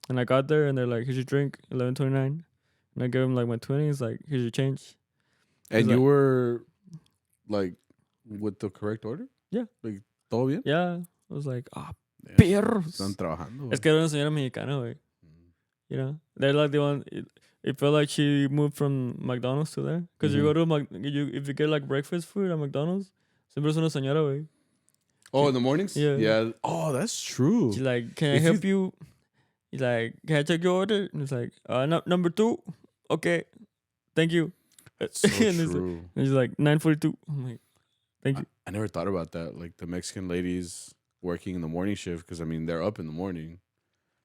And I got there and they're like, here's your drink, $11.29. And I gave him like my 20. He's like, here's your change. And He's you like, were like with the correct order? Yeah. Like, todo bien? Yeah. I was like, perros. Están trabajando. Es que era una señora mexicana, güey. You know? They're like the one... It felt like she moved from McDonald's to there. Because you go to... if you get like breakfast food at McDonald's, siempre es una señora, güey. Oh, in the mornings? Yeah. Oh, that's true. She's like, can I help you? He's like, can I take your order? And it's like, number 2. Okay. Thank you. So and true. He's like, 9:42. I'm like, thank you. I never thought about that. Like the Mexican ladies working in the morning shift. Because, I mean, they're up in the morning.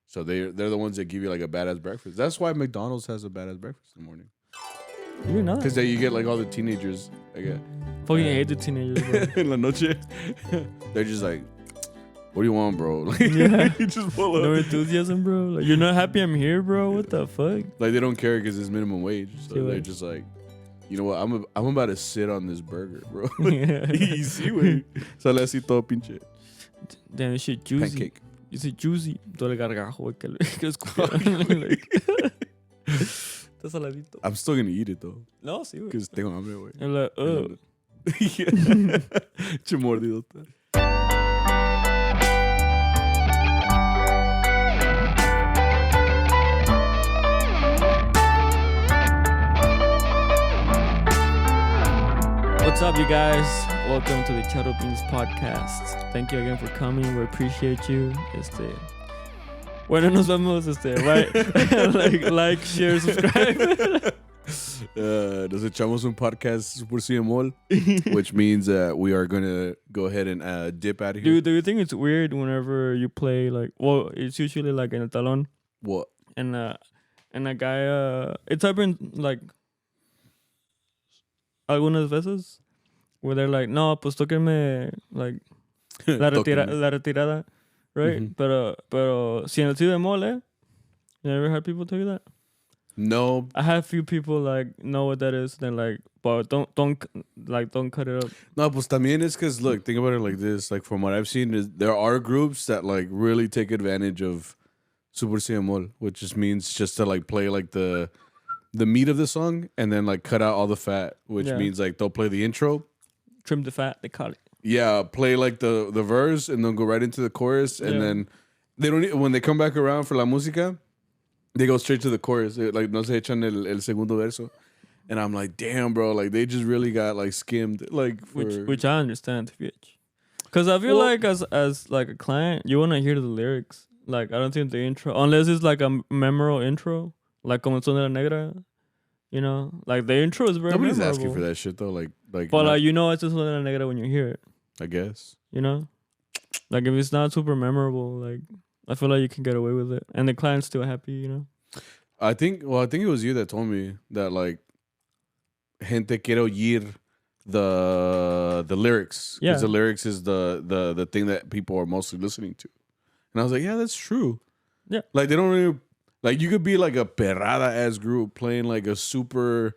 So they're the ones that give you like a badass breakfast. That's why McDonald's has a badass breakfast in the morning. You know. Because you get like all the teenagers. Fucking hate the teenagers, bro. In la noche. They're just like, what do you want, bro? Like, Yeah. you just pull up. No enthusiasm, bro. Like, you're not happy I'm here, bro? What the fuck? Like, they don't care because it's minimum wage. So they're just like, you know what? I'm about to sit on this burger, bro. Easy, güey. Sale así todo pinche. Damn, this shit juicy. Pancake. You say juicy. Todo el gargajo, güey, que le Está saladito. I'm still going to eat it, though. No, sí, güey. Because tengo hambre, güey. I'm like, Che mordidota. What's up, you guys? Welcome to the CharroBeans podcast. Thank you again for coming. We appreciate you. Bueno, nos vemos. Like, share, subscribe. Nos echamos un podcast Super CMOL, which means we are going to go ahead and dip out of here. Dude, do you think it's weird whenever you play it's usually like in el talón? What? And a guy, it's happened like algunas veces where they're like, no, pues tóquenme like la retirada, right? Mm-hmm. Pero si en el si bemol, You ever had people tell you that? No. I had a few people like know what that is. Then like, but don't cut it up. No, pues también es because look, think about it like this. Like from what I've seen, there are groups that like really take advantage of Super CMOL, which just means just to like play like the meat of the song and then like cut out all the fat, which means like they'll play the intro, trim the fat, they call it. Yeah, play like the verse and then go right into the chorus, and then they don't when they come back around for la música, they go straight to the chorus. Like no se echan el segundo verso, and I'm like, damn, bro, like they just really got like skimmed, like which I understand, bitch. Because I feel like as like a client, you want to hear the lyrics. Like I don't think the intro, unless it's like a memorable intro. Like como Son de la Negra, you know, like the intro is very Nobody's memorable. asking for that shit though, like. But like you know, it's Son de la Negra when you hear it. I guess. You know, like if it's not super memorable, like I feel like you can get away with it, and the client's still happy. You know. I think it was you that told me that like, gente quiere oír the lyrics. Yeah. Because the lyrics is the thing that people are mostly listening to, and I was like, yeah, that's true. Yeah. Like they don't really. Like, you could be like a perrada-ass group playing like a super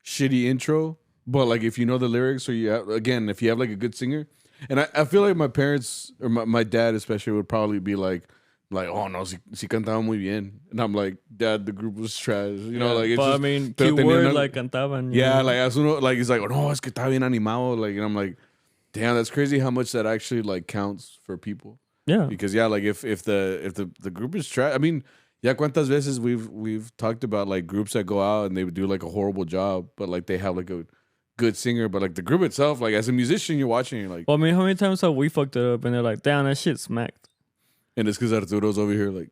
shitty intro, but like if you know the lyrics or if you have like a good singer, and I feel like my parents or my dad especially would probably be like, oh no, si cantaba muy bien, and I'm like, Dad, the group was trash, you know, like it's but just, I mean, keyword like cantaban. Yeah, like as uno, like he's like, oh no, es que está bien animado, like, and I'm like, damn, that's crazy how much that actually like counts for people. Yeah, because like if the group is trash, I mean. Yeah, cuántas veces we've talked about like groups that go out and they would do like a horrible job, but like they have like a good singer, but like the group itself, like as a musician, you're watching, you're like, well, I mean, how many times have we fucked it up and they're like, damn, that shit smacked. And it's because Arturo's over here like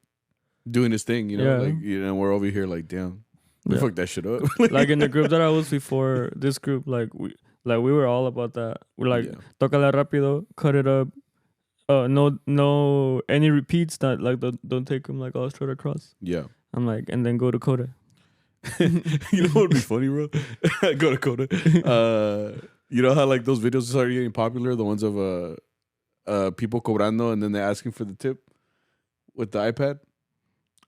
doing his thing, you know, like we're over here like, damn, we fucked that shit up. Like in the group that I was before, this group, like we were all about that. We're like, tócala rápido, cut it up. No, any repeats that like don't take them like all straight across. Yeah, I'm like, and then go to coda. You know what would be funny, bro? Go to coda. You know how like those videos started getting popular, the ones of people cobrando and then they're asking for the tip with the iPad.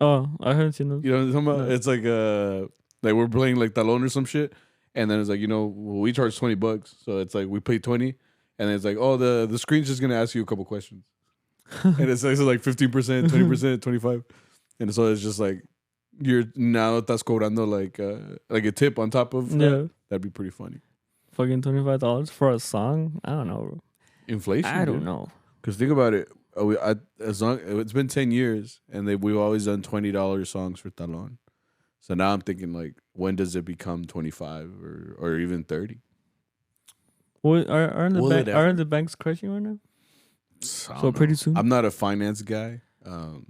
Oh, I haven't seen those. You know what I'm talking about? No. It's like we're playing like talón or some shit, and then it's like, you know, we charge $20, so it's like we pay 20. And it's like, oh, the screen's just gonna ask you a couple questions, and it says like 15%, 20%, 25%. And so it's just like you're now estás cobrando like a tip on top of that. Yeah. That'd be pretty funny. Fucking $25 for a song? I don't know, bro. Inflation. I don't know. Because think about it. It's been 10 years, and we've always done $20 songs for Talon. So now I'm thinking, like, when does it become 25 or even 30? Well, aren't the banks crashing right now? So pretty soon. I'm not a finance guy. As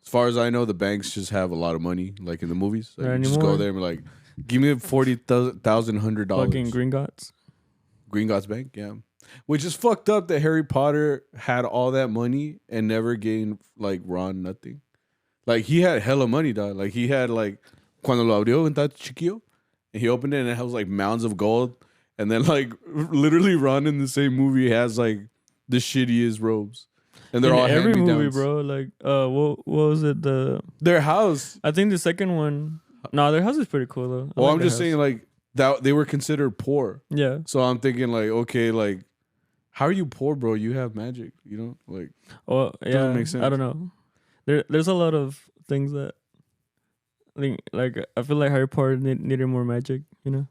far as I know, the banks just have a lot of money, like in the movies. Like, you just go there and be like, give me $40,100. Fucking Gringotts. Gringotts Bank, yeah. Which is fucked up that Harry Potter had all that money and never gained like Ron nothing. Like he had hella money, dog. Like he had like cuando lo abrió en chiquillo, and he opened it and it has like mounds of gold. And then like literally Ron in the same movie has like the shittiest robes. And they're all every hand-me-downs. movie, bro. Like what was it? Their house. I think the second one. No, their house is pretty cool though. Well, I'm just saying like that they were considered poor. Yeah. So I'm thinking like, okay, like how are you poor, bro? You have magic, you know? Like, oh yeah, doesn't make sense. I don't know. There's a lot of things that I think, like, I feel like Harry Potter needed more magic, you know?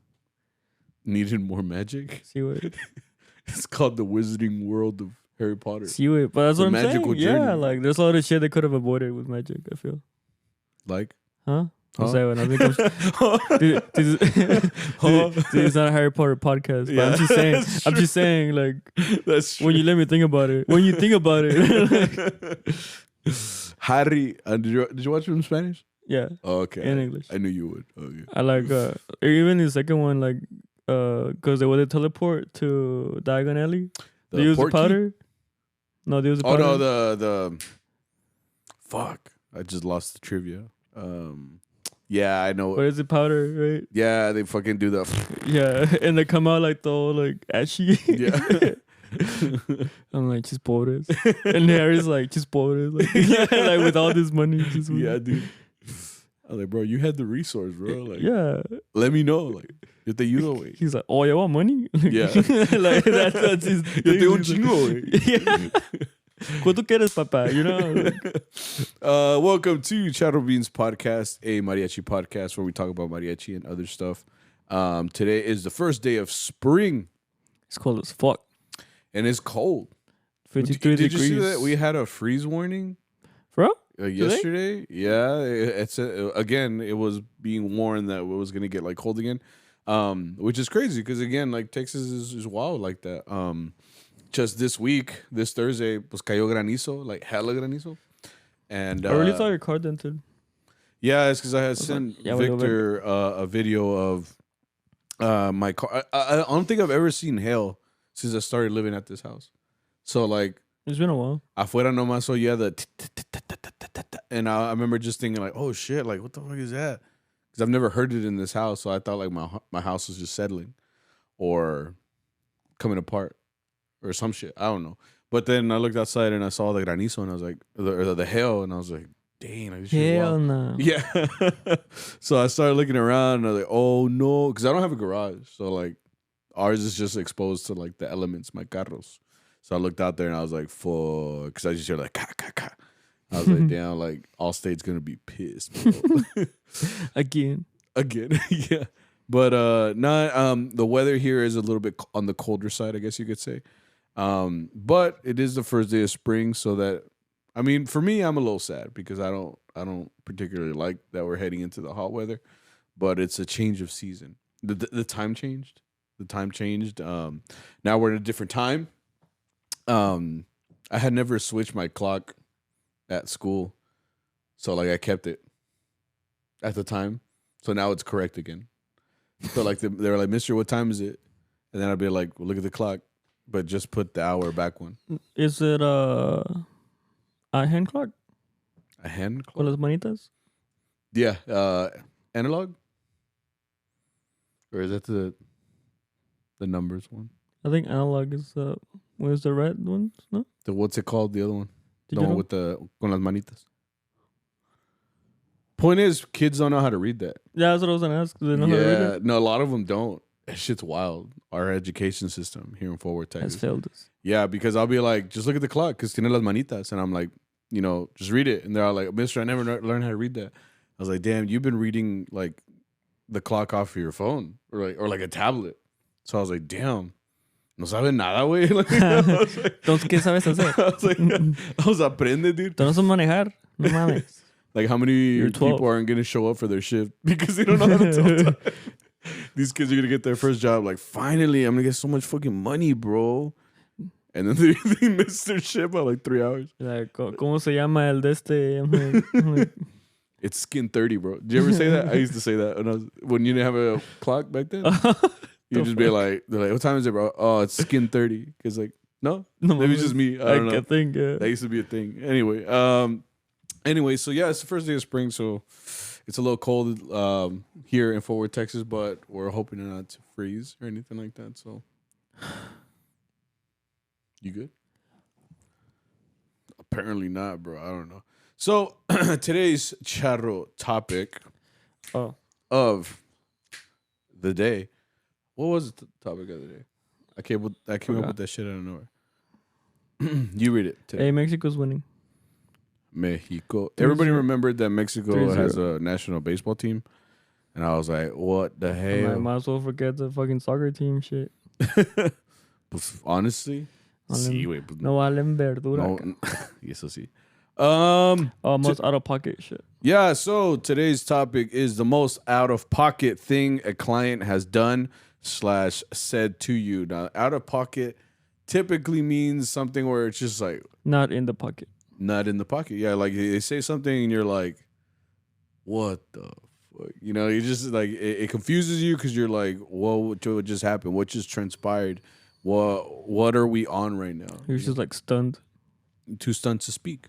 Needed more magic? See what? It's called the Wizarding World of Harry Potter. See what? But that's what I'm saying. Journey. Yeah, like there's a lot of shit they could have avoided with magic. I feel. Like? Huh? I'll say when I think it's not a Harry Potter podcast, but yeah, I'm just saying, like, that's true. When you let me think about it, when you think about it, Harry, did you watch it in Spanish? Yeah. Oh, okay. In English. I knew you would. Okay. I like even the second one, like, because they would teleport to Diagon Alley. They use the powder. No, they use the powder. Oh no, the fuck! I just lost the trivia. Yeah, I know. But it's the powder, right? Yeah, they fucking do that. Yeah, and they come out like the all like ashy. Yeah. I'm like, just pobres. And Harry's like, just pobres. Like, like with all this money. Just yeah, dude. I'm like, bro, you had the resource, bro. Like, yeah. Let me know. Like, yo te ayudo, güey. He's like, oh, you want money? Yeah. Like, that's his thing. Yo tengo un chingo, güey. Yeah. ¿Cuánto quieres, papá? You know? Welcome to CharroBeans podcast, a mariachi podcast where we talk about mariachi and other stuff. Today is the first day of spring. It's cold as fuck. And it's cold. 53 degrees. Did you see that? We had a freeze warning. Bro? Yesterday. Yeah. Again, it was being warned that it was going to get like cold again. Which is crazy because, again, like Texas is wild like that. Just this week, this Thursday, pues cayó granizo, like hella granizo. And I really thought your car dented. Yeah, it's because I had sent Victor a video of my car. I don't think I've ever seen hail since I started living at this house. So, like, it's been a while. Afuera nomás, so yeah, and I remember just thinking, like, oh shit, like, what the fuck is that? Because I've never heard it in this house, so I thought, like, my house was just settling or coming apart. Or some shit. I don't know. But then I looked outside and I saw the granizo and I was like, the hail, and I was like, dang. Like, hell no. Yeah. So I started looking around and I was like, oh no. Because I don't have a garage. So like ours is just exposed to like the elements, my carros. So I looked out there and I was like, fuck. Because I just hear like, ka, ka, ka. I was like, damn, like Allstate's going to be pissed, bro. Again. Yeah. But the weather here is a little bit on the colder side, I guess you could say. But it is the first day of spring, so that, I mean, for me, I'm a little sad because I don't particularly like that we're heading into the hot weather, but it's a change of season. The time changed. Now we're in a different time. I had never switched my clock at school, so like I kept it at the time. So now it's correct again. So like they were like, "Mister, what time is it?" And then I'd be like, well, "Look at the clock." But just put the hour back one. Is it a hand clock? A hand clock? Con las manitas? Yeah. Analog? Or is that the numbers one? I think analog is where's the red ones? No? What's it called? The other one? Did the one with the con las manitas. Point is, kids don't know how to read that. Yeah, that's what I was gonna ask. Do they know how to read it? No, a lot of them don't. That shit's wild. Our education system here in Fort Worth, Texas has failed us. Yeah, because I'll be like, just look at the clock because tiene las manitas. And I'm like, just read it. And they're all like, Mister, I never learned how to read that. I was like, damn, you've been reading like the clock off of your phone or like a tablet. So I was like, damn, no sabe nada, güey. Entonces, ¿qué sabes hacer? I was aprende, dude. ¿Tú no sabes manejar? No mames. Like, how many people aren't going to show up for their shift because they don't know how to tell time? These kids are going to get their first job. Like, finally, I'm going to get so much fucking money, bro. And then they missed their shift by like 3 hours. Like, ¿cómo se llama el de este? I'm like, it's skin 30, bro. Did you ever say that? I used to say that when you didn't have a clock back then. You'd just be like, they're like, what time is it, bro? Oh, it's skin 30. Because like, no, maybe it's just me. I don't know. I think, yeah. That used to be a thing. Anyway, so yeah, it's the first day of spring, so it's a little cold here in Fort Worth, Texas, but we're hoping not to freeze or anything like that. So, you good? Apparently not, bro. I don't know. So today's charro topic of the day. What was the topic of the day? I came up with that shit out of nowhere. You read it today. Hey, Mexico's winning. Mexico. Everybody remembered that Mexico 3-0. Has a national baseball team. And I was like, what the hell? I might as well forget the fucking soccer team shit. Honestly. Sí, güey. No valen verdura. No, eso sí. Most out-of-pocket shit. Yeah, so today's topic is the most out-of-pocket thing a client has done / said to you. Now, out-of-pocket typically means something where it's just like... Not in the pocket. Not in the pocket. Yeah, like they say something and you're like, what the fuck? You just like, it confuses you because you're like, what just happened? What just transpired? What are we on right now? You're just like stunned. Too stunned to speak.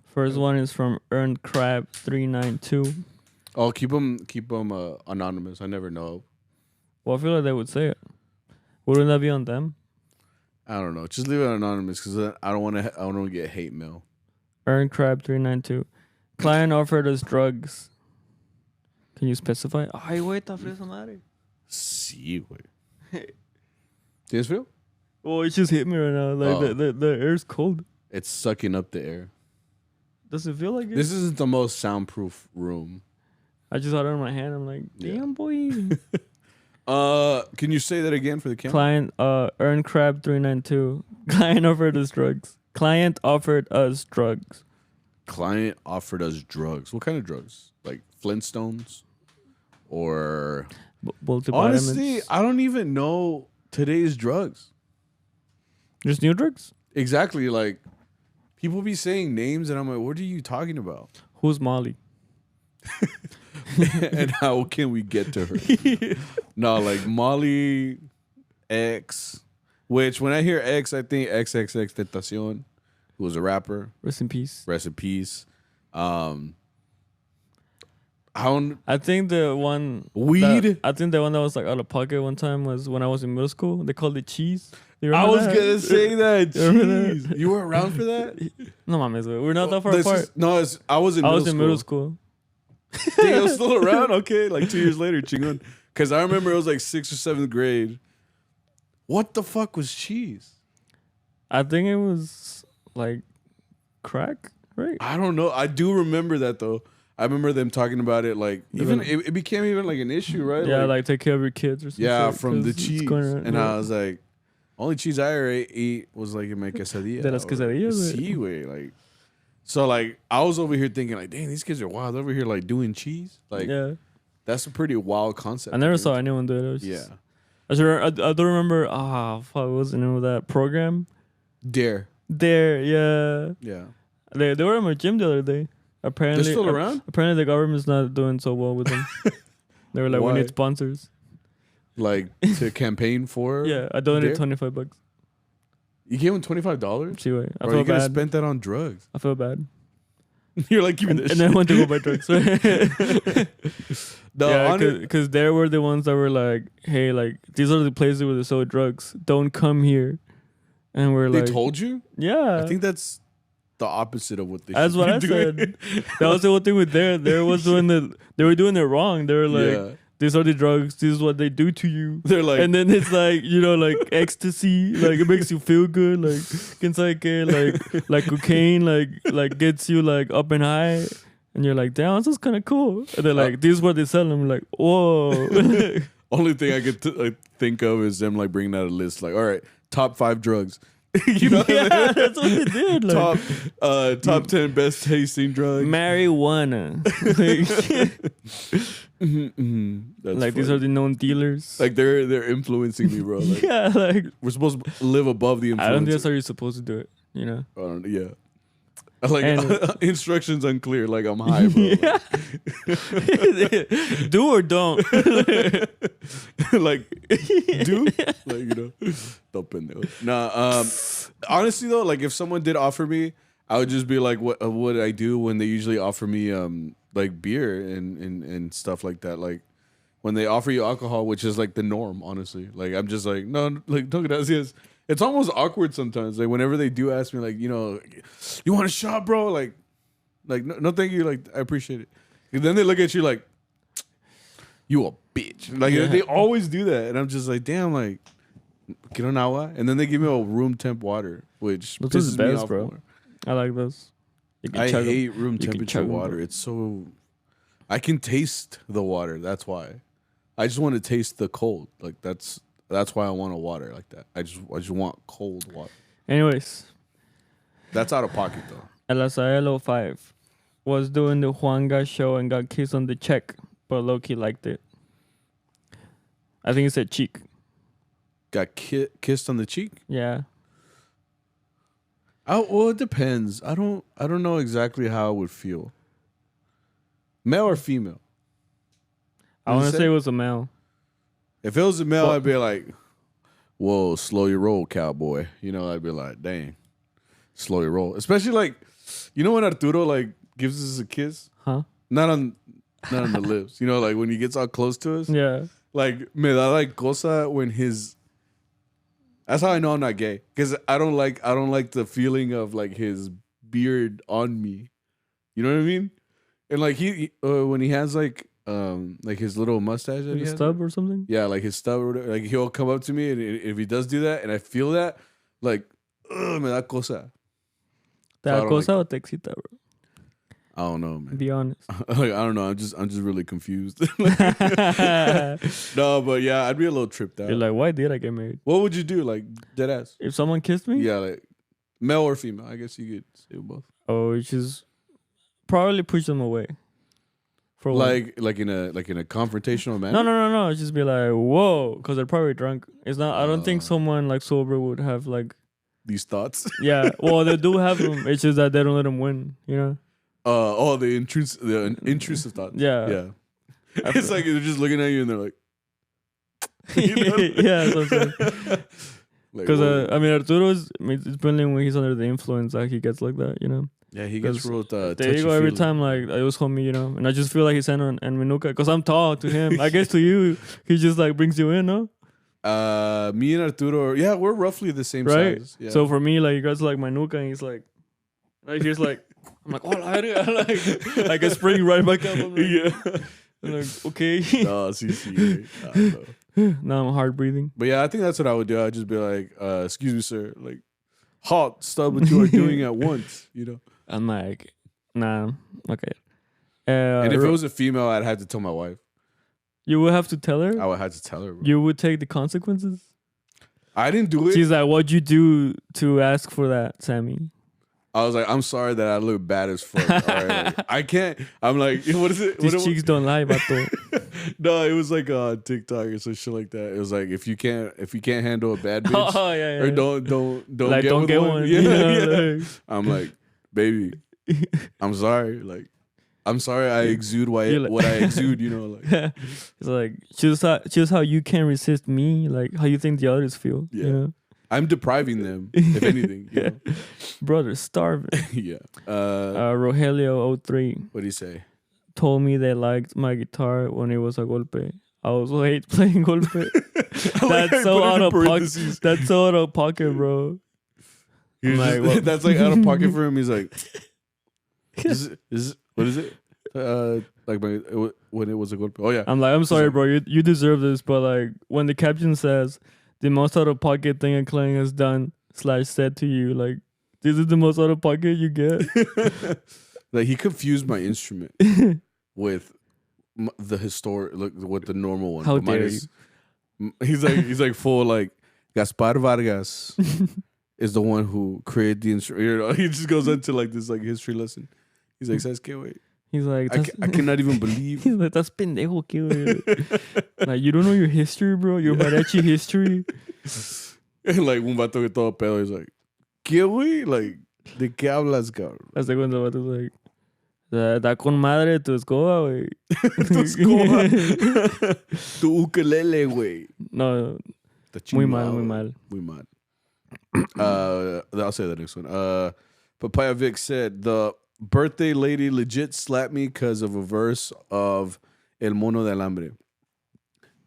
First one is from Earned Crab 392. Oh, keep them anonymous. I never know. Well, I feel like they would say it. Wouldn't that be on them? I don't know. Just leave it anonymous because I don't want to get hate mail. Earned Crab 392. Client offered us drugs. Can you specify? Ay, güey, está frío esa madre. Sí, güey. ¿Tienes frío? Oh, it just hit me right now. Like the air's cold. It's sucking up the air. Does it feel like it? This isn't the most soundproof room. I just had it in my hand. I'm like, damn, boy. Can you say that again for the camera? Client, Earn Crab 392. Client offered us drugs. Client offered us drugs. Client offered us drugs. What kind of drugs? Like Flintstones? Or... Honestly, I don't even know today's drugs. Just new drugs? Exactly. Like, people be saying names and I'm like, what are you talking about? Who's Molly? And how can we get to her? No, like Molly X, which when I hear X, I think XXX Tentacion, who was a rapper. Rest in peace. Rest in peace. I think the one I think the one that was like out of pocket one time was when I was in middle school. They called it cheese. I was gonna say that. Cheese. You were around for that? No, mames, we're not that far apart. I was in middle school. Dang, I was still around. Okay, like 2 years later, chingon. Because I remember it was like 6th or 7th grade. What the fuck was cheese? I think it was like crack, right? I don't know. I do remember that though. I remember them talking about it. Like even it became even like an issue, right? Yeah, like take care of your kids or something. Yeah, from the cheese. And I was like, only cheese I ever ate was like in my quesadilla. De las quesadillas. Sí, güey. Like, so like I was over here thinking like, dang, these kids are wild over here like doing cheese. Like, yeah, that's a pretty wild concept. I never saw anyone do it. Yeah. I don't remember. What was the name of that program? Dare. Yeah. Yeah. They were in my gym the other day. Apparently, they're still around? Apparently, the government's not doing so well with them. They were like, why? We need sponsors. Like to campaign for? Yeah, I donated $25. You gave him $25? See, wait, I feel feel you could have bad. spent that on drugs. I feel bad. You're like, give me this. And then I went to go buy drugs. No, because they were the ones that were like, hey, like these are the places where they sell drugs. Don't come here. And we're like, they told you? Yeah. I think that's the opposite of what they. That's what I said. That was the whole thing with they were doing it wrong. They were like, these are the drugs. This is what they do to you. They're like, And then it's like, you know, like ecstasy, like it makes you feel good, like like cocaine, like gets you like up and high, and you're like, damn, this is kind of cool. And they're like, this is what they sell them. Like, whoa. only thing I could think of is them like bringing out a list, like, all right, top 5 drugs. You know, yeah, that's what they did. Like, top 10 best tasting drugs. Marijuana. That's like funny. these are the known dealers. Like they're influencing me, bro. Like, yeah, like we're supposed to live above the influence. I don't think that's how you're supposed to do it. You know. Yeah. Like instructions unclear. Like I'm high, bro. Yeah. Do or don't. Like do, like, you know, don't pendejo. Nah. Honestly though, like if someone did offer me, I would just be like, what would I do when they usually offer me like beer and stuff like that? Like when they offer you alcohol, which is like the norm, honestly. Like I'm just like, no, like no gracias. It's almost awkward sometimes. Like whenever they do ask me, like, you know, you want a shot, bro? Like no, thank you. Like I appreciate it. And then they look at you like, you a bitch. Like they always do that, and I'm just like, damn, like, quiero un agua, and then they give me a room temp water, which pisses me off, bro. More. I like those. I hate room temperature water. It's so, I can taste the water. That's why. I just want to taste the cold. Like that's why I want a water like that. I just want cold water. Anyways, that's out of pocket though. El Azael 05 was doing the Juanga show and got kissed on the cheek, but Loki liked it. I think it said cheek. Got kissed on the cheek? Yeah. Well, it depends. I don't know exactly how I would feel. Male or female? I want to say it was a male. If it was a male, I'd be like, whoa, slow your roll, cowboy. You know, I'd be like, dang, slow your roll. Especially like, you know when Arturo like gives us a kiss? Huh? Not on the lips. You know, like when he gets all close to us? Yeah. Like, me da like cosa when his... That's how I know I'm not gay. Because I don't like the feeling of like his beard on me. You know what I mean? And like he when he has like his little mustache, like a stub or something. Yeah, like his stub or whatever. Like he'll come up to me, and if he does do that, and I feel that, like, me da cosa. ¿Te da cosa o te excita, bro? I don't know, man. Be honest. Like, I don't know. I'm just really confused. No, but yeah, I'd be a little tripped out. You're like, why did I get married? What would you do, like dead ass? If someone kissed me? Yeah, like male or female. I guess you could say both. Oh, you just probably push them away. For like in a confrontational manner. No. Just be like, whoa, because they're probably drunk. It's not. I don't think someone like sober would have like these thoughts. Yeah, well, they do have them. It's just that they don't let them win. You know. The intrusive thoughts. Yeah. It's like they're just looking at you and they're like, yeah, that's what I'm saying. Because I mean, Arturo's it's mainly when he's under the influence that he gets like that, you know. Yeah, he gets real there you go every time, like I was homie, you know, and I just feel like he's and Menuka because I'm tall to him. I guess to you, he just like brings you in, no? Me and Arturo, yeah, we're roughly the same size. Yeah. So for me, like you guys like Menuka, and he's like he's like. I'm like, oh, like a spring right back up. I'm like, yeah. I'm like, okay. No, see. Now I'm hard breathing. But yeah, I think that's what I would do. I'd just be like, excuse me, sir. Like, halt, stop what you are doing at once, you know? I'm like, nah, okay. And if it was a female, I'd have to tell my wife. You would have to tell her? I would have to tell her, bro. You would take the consequences? I didn't do it. She's like, what'd you do to ask for that, Sammy? I was like, I'm sorry that I look bad as fuck. All right, like, I can't. I'm like, what is it? These cheeks don't lie, bato. No, it was like on TikTok or some shit like that. It was like if you can't handle a bad bitch, or don't like, get one. Yeah. Like, I'm like, baby, I'm sorry. Like, I'm sorry I exude what I exude. You know, like it's like just how you can't resist me. Like how you think the others feel. Yeah. You know? I'm depriving them, if anything. You know? Brother, starving. Yeah. Rogelio 03. What did he say? Told me they liked my guitar when it was a golpe. I also hate playing golpe. That's so out of pocket. That's so out of pocket, bro. Like, that's like out of pocket for him. He's like, what is it? Like when it was a golpe. Oh yeah. I'm sorry, bro. You deserve this, but like when the caption says the most out of pocket thing a client has done / said to you, like this is the most out of pocket you get. Like he confused my instrument with the historic, like with the normal one. How dare you? He's like full like Gaspar Vargas is the one who created the instrument. You know, he just goes into like this like history lesson. He's like, "Sabes qué, wait." He's like, I cannot even believe. He's like, that's pendejo, ¿qué, güey? Like, you don't know your history, bro. Your mariachi history. And like un vato que todo pedo. He's like, ¿qué, güey? Like, ¿de qué hablas, cabrón? Hasta cuando el vato es like, da con madre tu escoba, güey. Tu escoba. Tu ukulele, güey. No, muy mal, muy mal. Muy mal. I'll say the next one. Papaya Vic said, the birthday lady legit slapped me because of a verse of El Mono de Alambre.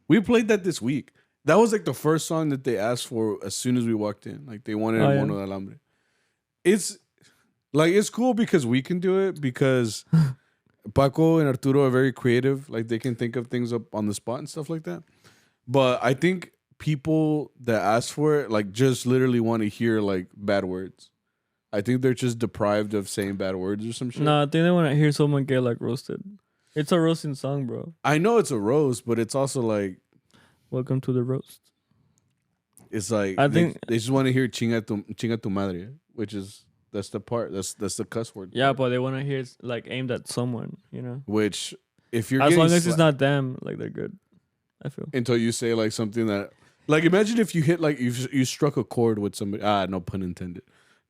We played that this week. That was like the first song that they asked for as soon as we walked in. Like they wanted El Mono de Alambre. It's like, it's cool because we can do it, because Paco and Arturo are very creative. Like they can think of things up on the spot and stuff like that. But I think people that ask for it like just literally want to hear like bad words. I think they're just deprived of saying bad words or some shit. No, I think they want to hear someone get like roasted. It's a roasting song, bro. I know it's a roast, but it's also like, welcome to the roast. It's like I think they just want to hear chinga tu madre, which is that's the part that's the cuss word. Yeah, but they want to hear it's like aimed at someone, you know. Which if you're as long as it's not them, like they're good. I feel until you say like something that, like, imagine if you hit like you struck a chord with somebody. No pun intended.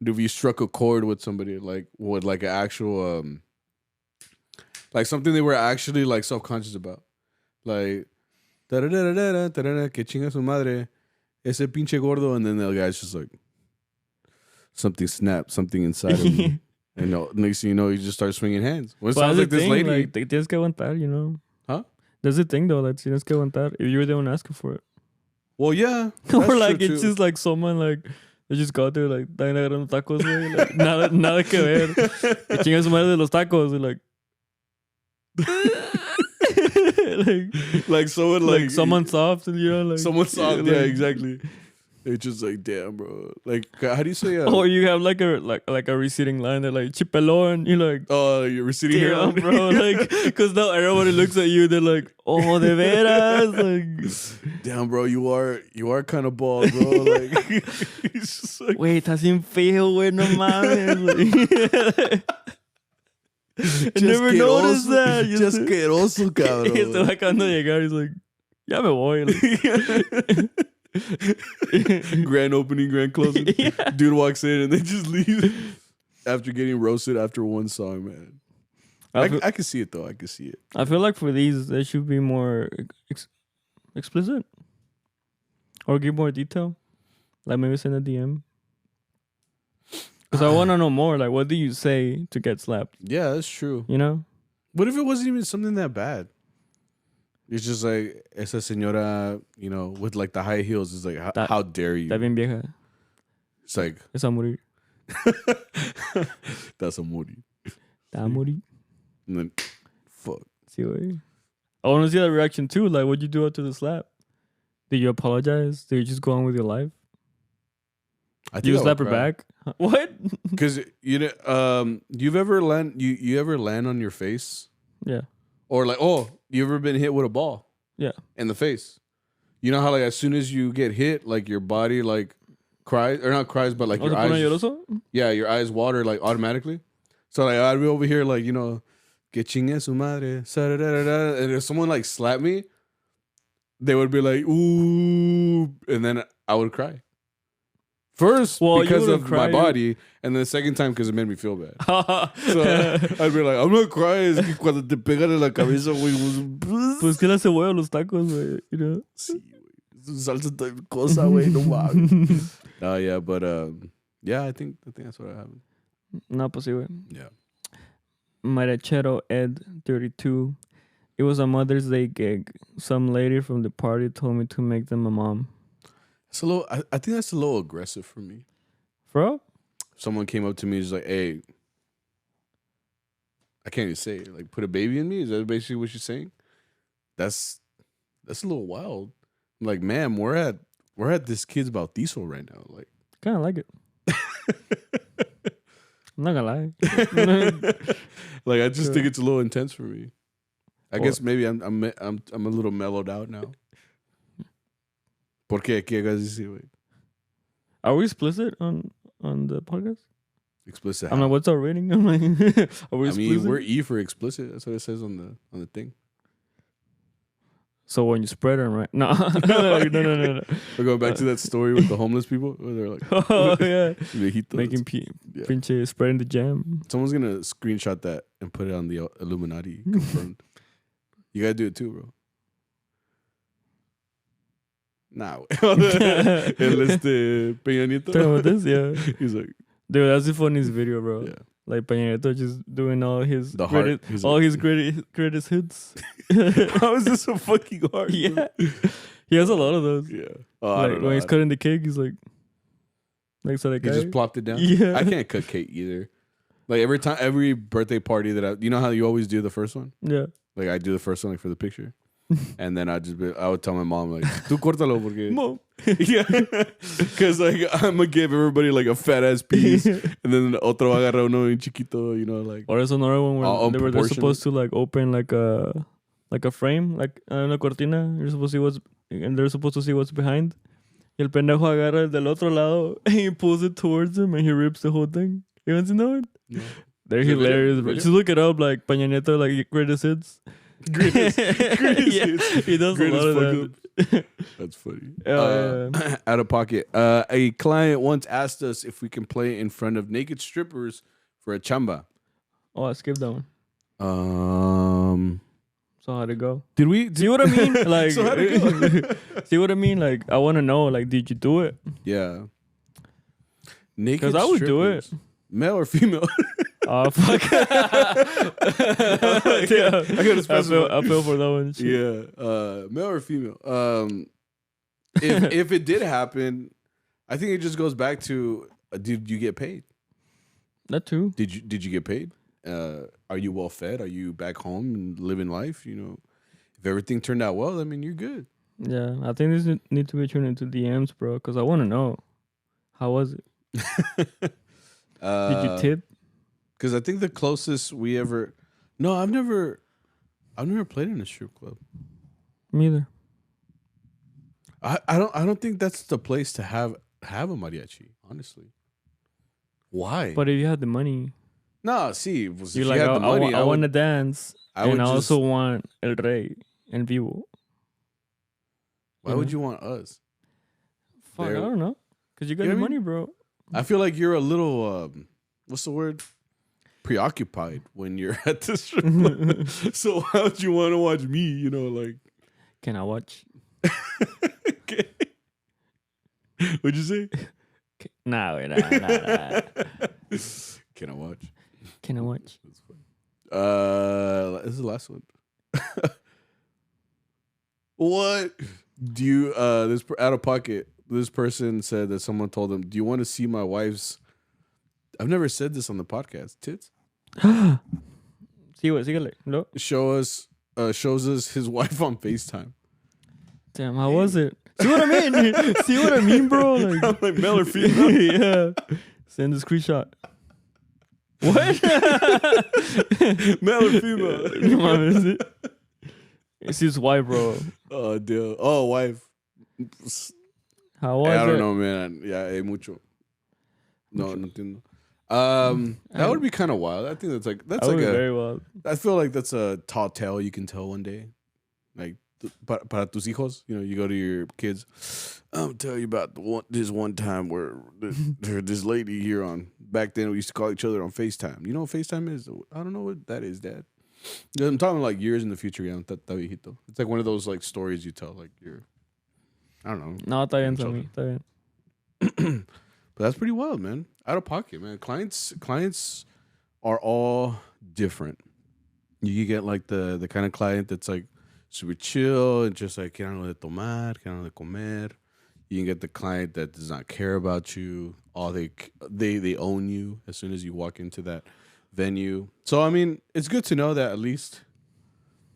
If you struck a chord with somebody like with like an actual like something they were actually like self-conscious about, like da da da da da da que chinga su madre ese pinche gordo, and then the guy's just like something snapped, something inside of me, and next thing you know, you just start swinging hands. Well, it sounds like this lady. Like, tienes que aguantar, you know. Huh? There's a thing though that tienes que aguantar if you're the one asking for it. Well, yeah. Or like it's just like someone like they just got there like están agarrando tacos, güey. Like, nada que ver. Que chinga su madre de los tacos. And, like someone like someone soft, and you know, like someone soft. Yeah, exactly. It's just like, damn, bro. Like, how do you say? Or you have like a receding line that like chipelón. You like, oh, you're receding here, bro. Like, because now everybody looks at you. They're like, oh, de veras. Like, damn, bro, you are kind of bald, bro. Like, it's just like, wait, estás bien feo, güey, no mames. I never noticed that. Just asqueroso, cabrón. Y este va acabando de llegar. He's like, ya me voy. Like, grand opening, grand closing. Yeah. Dude walks in and they just leave after getting roasted after one song, man. I can see it though. I can see it. I feel like for these, they should be more explicit or give more detail. Like maybe send a DM. Because I want to know more. Like, what do you say to get slapped? Yeah, that's true. You know? What if it wasn't even something that bad? It's just like, esa señora, you know, with like the high heels, is like, how dare you? Está bien vieja. It's like, es a morir. That's a morir. Está a morir. And then, fuck. See, güey. I want to see that reaction too. Like, what'd you do after the slap? Did you apologize? Did you just go on with your life? Did you slap her back? What? Because you know, you've ever you ever land on your face? Yeah. Or like, you ever been hit with a ball? Yeah. In the face. You know how like as soon as you get hit, like your body like cries, or not cries, but like your eyes. Yeah, your eyes water like automatically. So like I'd be over here like, you know, que chingue su madre, and if someone like slapped me, they would be like, ooh, and then I would cry. First, because of my body, and then the second time because it made me feel bad. So I'd be like, I'm not crying. Es que cuando te pegan en la cabeza, güey. Pues que le hace huevo los tacos, güey. You know? Sí, güey. Salsa type cosa, güey. No mames. Yeah, but yeah, I think that's what happened. No, pues sí, güey. Yeah. Mariachero Ed 32. It was a Mother's Day gig. Some lady from the party told me to make them a mom. It's a little. I think that's a little aggressive for me. Bro? Someone came up to me and was like, "Hey, I can't even say it. Like put a baby in me. Is that basically what you're saying? That's a little wild. I'm like, ma'am, we're at this kid's bautizo right now. Like, kind of like it. I'm not gonna lie. like I just think it's a little intense for me. I guess maybe I'm a little mellowed out now. ¿Por qué? ¿Qué hagas así, güey? Are we explicit on the podcast? Explicit. I'm like, what's our rating? I'm like, are we explicit? I mean, we're E for explicit. That's what it says on the thing. So when you spread them, right? No. No. We're going back to that story with the homeless people where they're like, oh yeah, making pinche spreading the jam. Someone's gonna screenshot that and put it on the Illuminati. Confirmed. You gotta do it too, bro. Nah. Peña Nieto. Talking about this, yeah. He's like, dude, that's the funniest video, bro. Yeah. Like Peña Nieto just doing all his greatest hits. how is this so fucking hard? Yeah, he has a lot of those. Yeah. Like when he's cutting the cake, he's like so that he guy just plopped it down. Yeah, I can't cut cake either. Like every birthday party that you know how you always do the first one. Yeah. Like I do the first one like for the picture. And then I would tell my mom like, "Tú córtalo porque." Mom. Yeah, because like I'm gonna give everybody like a fat ass piece, and then otro va a agarrar uno bien chiquito, you know, like. Or there's another one where they're supposed to like open like a frame, like una cortina. You're supposed to see and they're supposed to see what's behind. Y el pendejo agarra el del otro lado and he pulls it towards him and he rips the whole thing. You haven't seen that one? No. They're hilarious, bro. Just look it up, like Peña Nieto, like greatest hits. Greatest hits. He does greatest a lot of that. That's funny. Yeah. Out of pocket. A client once asked us if we can play in front of naked strippers for a chamba. Oh, I skipped that one. So how'd it go? Did we see what I mean? Like, so how'd it go? See what I mean? Like, I want to know. Like, did you do it? Yeah. Naked. Because I would do it. Male or female? Oh fuck! I gotta specify. I feel for that one. Shit. Yeah, male or female. If it did happen, I think it just goes back to did you get paid? That too. Did you get paid? Are you well fed? Are you back home and living life? You know, if everything turned out well, I mean, you're good. Yeah, I think this need to be turned into DMs, bro, because I want to know how was it. Did you tip? Because I think the closest we ever. No, I've never played in a strip club. Me either. I don't think that's the place to have a mariachi. Honestly, why? But if you had the money, no. See, if you're like, had the money, I want to dance, and I also just, want El Rey en vivo. Why would you want us? Fuck, I don't know. Because you got the money, bro. I feel like you're a little, what's the word? Preoccupied when you're at the strip club. So how would you want to watch me? You know, like. Can I watch? Okay. What'd you say? Nah. Can I watch? Can I watch? That's funny. This is the last one. What do you? This out of pocket. This person said that someone told them, "Do you want to see my wife's?" I've never said this on the podcast. Tits. Síguele. No. Shows us his wife on FaceTime. Damn, how was it? See what I mean? See what I mean, bro? Like, I'm like male or female? Yeah. Send a screenshot. What? Male or female? Come on, is it? It's his wife, bro. Oh, dear. Oh, wife. How was it? I don't know, man. Yeah, mucho. No entiendo. That would be kind of wild. I think that's like very wild. I feel like that's a tall tale you can tell one day, like para tus hijos. You know, you go to your kids. I'll tell you about this one time where this lady here on back then we used to call each other on FaceTime. You know what FaceTime is? I don't know what that is, Dad. I'm talking like years in the future. Yeah, it's like one of those like stories you tell. Like you're, I don't know. No, está bien, Sammy. Está bien. But that's pretty wild, man. Out of pocket, man. Clients are all different. You get like the kind of client that's like super chill and just like, quiero de tomar, quiero de comer. You can get the client that does not care about you. All they own you as soon as you walk into that venue. So I mean, it's good to know that at least,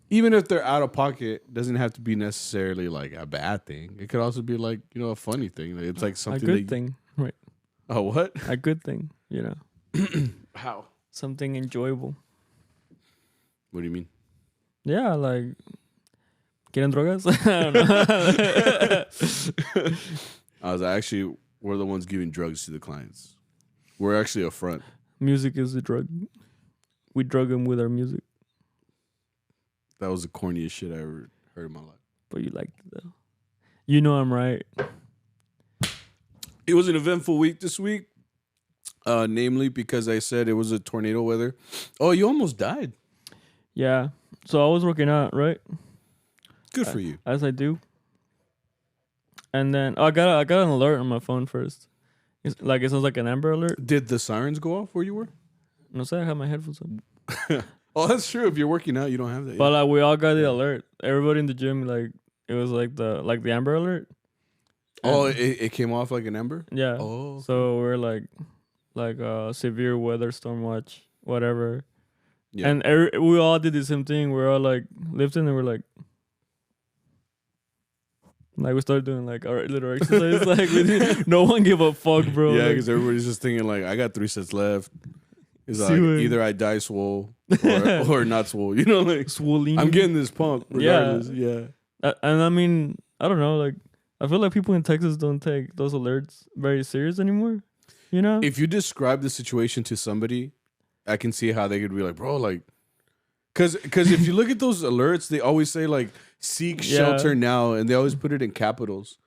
even if they're out of pocket, doesn't have to be necessarily like a bad thing. It could also be like, you know, a funny thing. It's like something a good thing, right? Oh, what? A good thing, you know. How? Something enjoyable. What do you mean? Yeah, like quieren drogas. I don't know. I was actually, we're the ones giving drugs to the clients. We're actually a front. Music is a drug. We drug them with our music. That was the corniest shit I ever heard in my life. But you liked it though. You know I'm right. It was an eventful week this week. Namely because I said it was a tornado weather. Oh, you almost died. Yeah. So I was working out, right? Good for you. As I do. And then I got an alert on my phone first. It sounds like an Amber Alert. Did the sirens go off where you were? No sé, I have my headphones on. Oh, that's true. If you're working out, you don't have that. But like we all got the alert. Everybody in the gym, like it was like the Amber Alert. Oh, it came off like an ember? Yeah. Oh. So we're like severe weather storm watch, whatever. Yeah. And we all did the same thing. We're all like lifting and we're like we started doing like our little exercise. No one give a fuck, bro. Yeah, because everybody's just thinking like, I got 3 sets left. It's like either I die swole or not swole. You know, like swollen. I'm getting this pump regardless. Yeah. And I mean, I don't know. Like I feel like people in Texas don't take those alerts very serious anymore. You know, if you describe the situation to somebody, I can see how they could be like, bro, like, because if you look at those alerts, they always say like seek shelter now, and they always put it in capitals.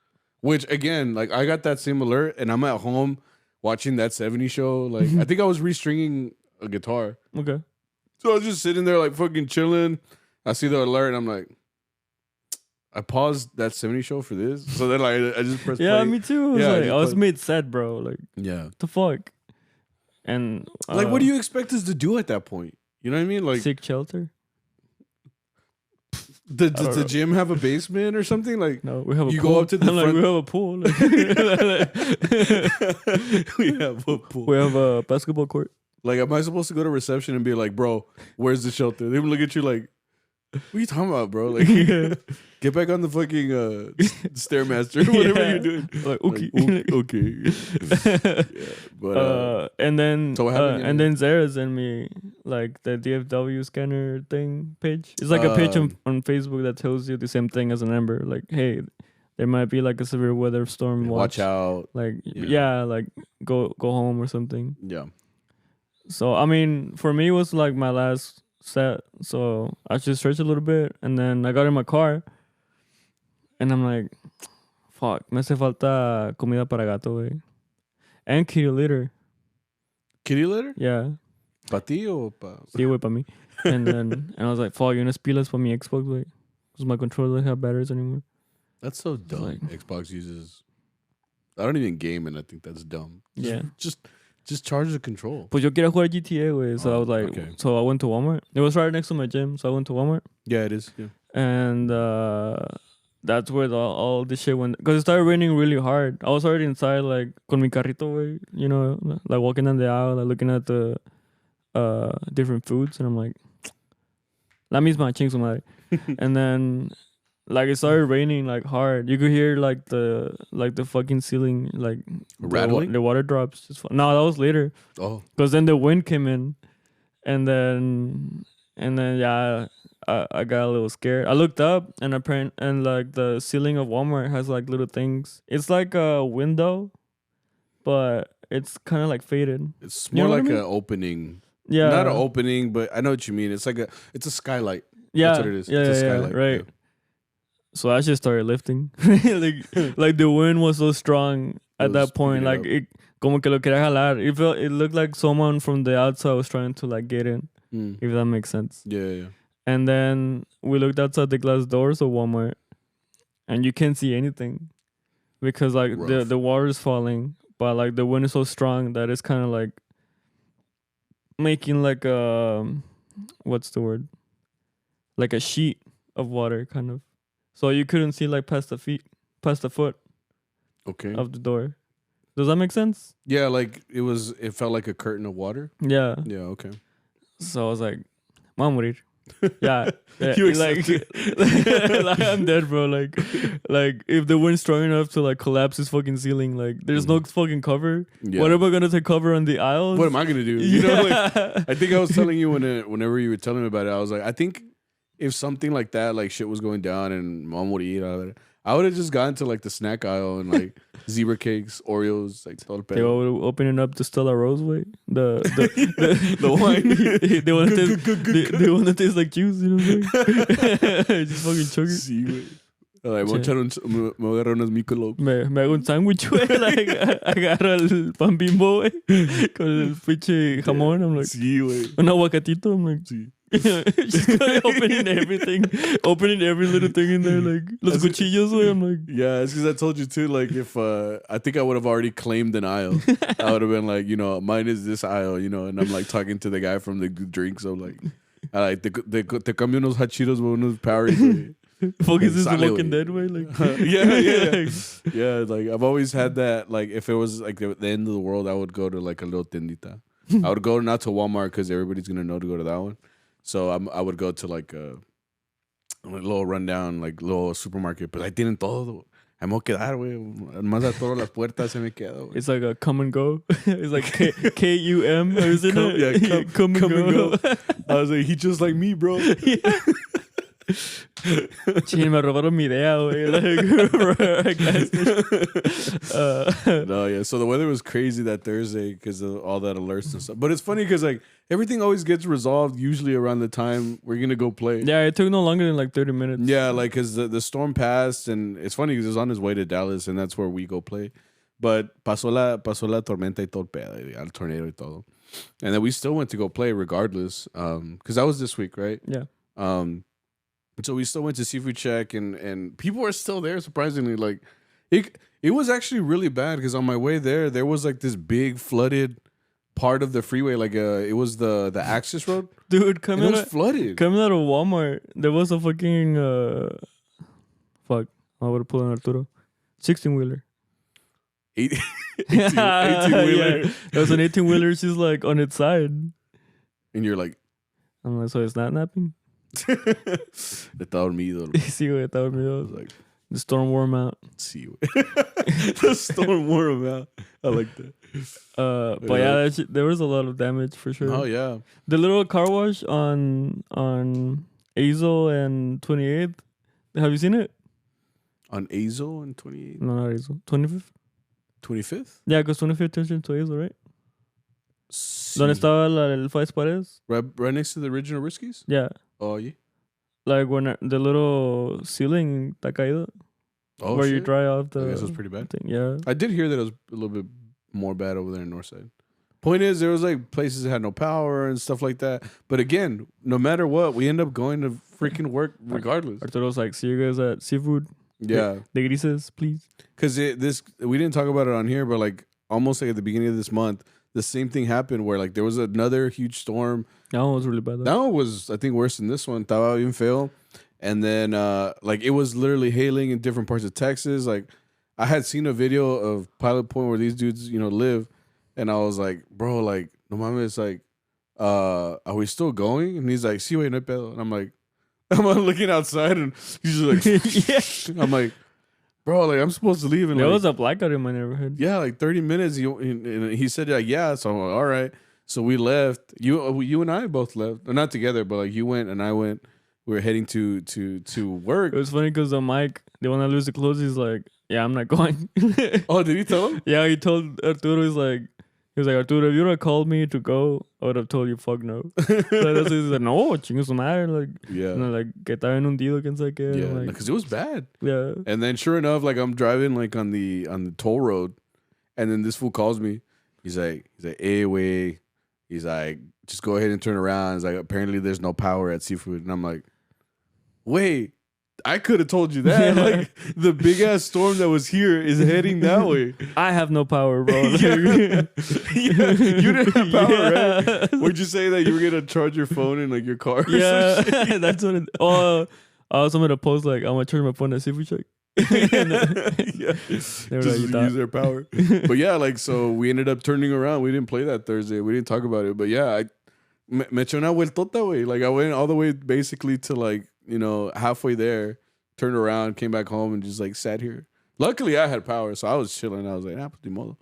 Which again, like I got that same alert, and I'm at home watching that 70s show. Like I think I was restringing a guitar. Okay. So I was just sitting there like fucking chilling. I see the alert, and I'm like, I paused that 70s show for this. So then like I just pressed play. Yeah, me too. I was made sad, bro. Like, yeah, what the fuck? And like, what do you expect us to do at that point? You know what I mean? Like, seek shelter. Does the gym have a basement or something? Like, no, we have a you pool. Go up to the front. Like, we have a pool. We have a pool. We have a basketball court. Like, am I supposed to go to reception and be like, bro, where's the shelter? They would look at you like, what are you talking about, bro? Like, get back on the fucking Stairmaster, whatever you're doing. Like, okay, like, okay. Yeah, but and then so what happened, and then Zara sent me like the DFW scanner thing page. It's like a page on Facebook that tells you the same thing as an Amber. Like, hey, there might be like a severe weather storm. Watch out. Like, yeah, like go home or something. Yeah. So I mean, for me, it was like my last set. So I just stretched a little bit, and then I got in my car, and I'm like, fuck, me hace falta comida para gato, güey. And kitty litter. Kitty litter? Yeah. ¿Pa ti o pa? Sí, güey, pa mí. And I was like, fuck, unas pilas for my Xbox, güey. Because my controller doesn't have batteries anymore. That's so dumb. Like, Xbox uses... I don't even game, and I think that's dumb. Just charge the control. Pues yo quiero jugar GTA, güey. So I was like, okay. So I went to Walmart. It was right next to my gym, so I went to Walmart. Yeah, it is. Yeah. And that's where all this shit went. Because it started raining really hard. I was already inside, like, con mi carrito, güey. You know, like walking down the aisle, like looking at the different foods. And I'm like, la misma, ching su madre. And then... like it started raining like hard. You could hear like the fucking ceiling like rattling. The water drops. No, that was later. Oh, because then the wind came in, and then yeah, I got a little scared. I looked up and like the ceiling of Walmart has like little things. It's like a window, but it's kind of like faded. It's more like an opening. Yeah, not an opening, but I know what you mean. It's like it's a skylight. Yeah, that's what it is. Yeah, it's a skylight. Right. Yeah. So I just started lifting. like the wind was so strong at that point. Like it, como que lo quería jalar. It looked like someone from the outside was trying to like get in. If that makes sense. Yeah. And then we looked outside the glass doors of Walmart, and you can't see anything because like the water is falling, but like the wind is so strong that it's kind of like making like what's the word? Like a sheet of water, kind of. So you couldn't see like past the foot of the door. Does that make sense? Yeah, like it felt like a curtain of water. Yeah. Yeah, okay. So I was like, "Me voy a morir." Yeah, You like, accept like I'm dead, bro. Like if the wind's strong enough to like collapse this fucking ceiling, like there's no fucking cover. Yeah. What am I gonna take cover on the aisles? What am I gonna do? You know, like I think I was telling you whenever you were telling me about it, I was like, I think if something like that, like shit was going down and mom would eat, I would have just gone to like the snack aisle and like zebra cakes, Oreos, like todo el They pedo. were opening up the Stella Roseway, the wine. they want to taste like juice, you know what I'm saying? Just fucking chug it. Sí, güey. Like, me voy a agarrar unos Michelob. Me hago un sándwich, güey. Like, agarro el pan Bimbo, güey, con el pinche jamón. I'm like, Sí, güey. un aguacatito. I'm like, Sí. just opening everything, opening every little thing in there, like los cuchillos, güey. I'm like, Yeah, it's because I told you too. Like, if I think I would have already claimed an aisle, I would have been like, you know, mine is this aisle, you know, and I'm like talking to the guy from the drinks. I'm like, I like te cambio unos hachitos with unos Powerade. Güey. fuck is this The Sale, Walking güey. Dead way? Like, yeah. Yeah, like I've always had that. Like, if it was like the end of the world, I would go to like a little tiendita. I would go not to Walmart because everybody's gonna know to go to that one. So I would go to like a little rundown, like little supermarket. But I didn't todo. I me voy a quedar, güey. Más a todas las puertas se me quedo, güey. it's like a come and go. It's like KUM, isn't Come- it? yeah, come and go. I was like, he just like me, bro. Chin, me robaron mi idea, güey. Like, No, yeah. So the weather was crazy that Thursday because of all that alerts and stuff. But it's funny because like everything always gets resolved usually around the time we're gonna go play. yeah, it took no longer than like 30 minutes. Yeah, like because the storm passed and it's funny because it was on his way to Dallas and that's where we go play. But pasó la tormenta y todo el pedo, el tornado y todo. And then we still went to go play regardless. Because that was this week, right? Yeah. So we still went to Seafood Check and people are still there, surprisingly. Like it was actually really bad because on my way there was like this big flooded part of the freeway. Like it was the access road. Dude, And it was flooded. coming out of Walmart, there was a fucking fuck. I would have pulled an Arturo. 16-wheeler. 18-wheeler. Yeah, there was an 18-wheeler. She's like on its side. And you're like, I'm like, so it's not napping? está dormido. Sí, güey, estaba I dormido. was like, The storm wore him out. sí, güey. The storm wore him out. I like that. But yeah, there was a lot of damage for sure. Oh, yeah. The little car wash on Azel and 28th. Have you seen it? On Azel and 28th? No, not Azel. 25th? 25th? Yeah, because 25th turns into Azel, right? Sí. ¿Dónde estaba el Five Paredes? Right next to the original Riskies? Yeah. Oh, yeah. Like when the little ceiling está caído. Oh, where you shit. dry off I the guess it was pretty bad. thing. Yeah. I did hear that it was a little bit more bad over there in Northside. Point is, there was like places that had no power and stuff like that. But again, no matter what, we end up going to freaking work regardless. Arturo's like, see you guys at Seafood. Yeah. The grises, please. Because we didn't talk about it on here, but like almost like at the beginning of this month, the same thing happened where like there was another huge storm. That one was really bad though. That one was, I think, worse than this one. Estaba bien feo. And then like it was literally hailing in different parts of Texas. Like I had seen a video of Pilot Point where these dudes, you know, live. And I was like, bro, like, no mames, like, are we still going? And he's like, sí, güey, no hay pedo. And I'm like, I'm looking outside and he's just like, I'm like, bro, like, I'm supposed to leave. And There like, was a blackout in my neighborhood. yeah, like 30 minutes. And he said, like, yeah. So I'm like, all right. So we left. You and I both left. Not together, but like you went and I went. We were heading to work. It was funny because the Mike, the one that lives the clothes, he's like, yeah, I'm not going. Oh, did he tell him? Yeah, he told Arturo, he was like, Arturo, if you would have called me to go, I would have told you, fuck no. So that's why he's like, no, chingo su madre. Like, Yeah. you know, like, que estaba en hundido, quién sabe qué. Yeah, Like, because it was bad. yeah. And then sure enough, like I'm driving like on the toll road, and then this fool calls me. He's like, hey, way. He's like, just go ahead and turn around. He's like, apparently there's no power at Seafood. And I'm like, wait, I could have told you that. Like the big ass storm that was here is heading that way. I have no power, bro. Yeah. Yeah, you didn't have power, Yeah. right? Would you say that you were gonna charge your phone in like your car? Or some Yeah, shit? that's what it. Oh, I was gonna post like, I'm gonna charge my phone at Seafood Check. Yeah. They were Just like, you use thought? their power. But yeah, like so we ended up turning around. We didn't play that Thursday. We didn't talk about it. But yeah, Me eché una vueltota, güey. Like, I went all the way basically to, like, you know, halfway there, turned around, came back home, and just, like, sat here. Luckily, I had power, so I was chilling. I was like, pues ni modo.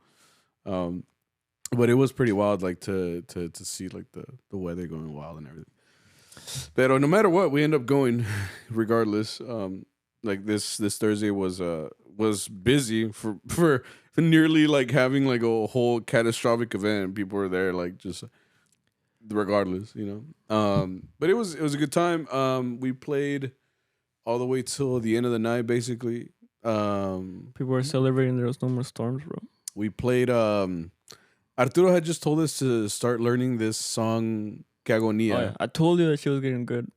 But it was pretty wild, like, to see, like, the weather going wild and everything. But no matter what, we end up going regardless. Like, this Thursday was busy for nearly, like, having, like, a whole catastrophic event. People were there, like, just... regardless, you know. But it was a good time. We played all the way till the end of the night, basically. People were celebrating there was no more storms, bro. We played Arturo had just told us to start learning this song Que Agonía. Oh, yeah. I told you that she was getting good.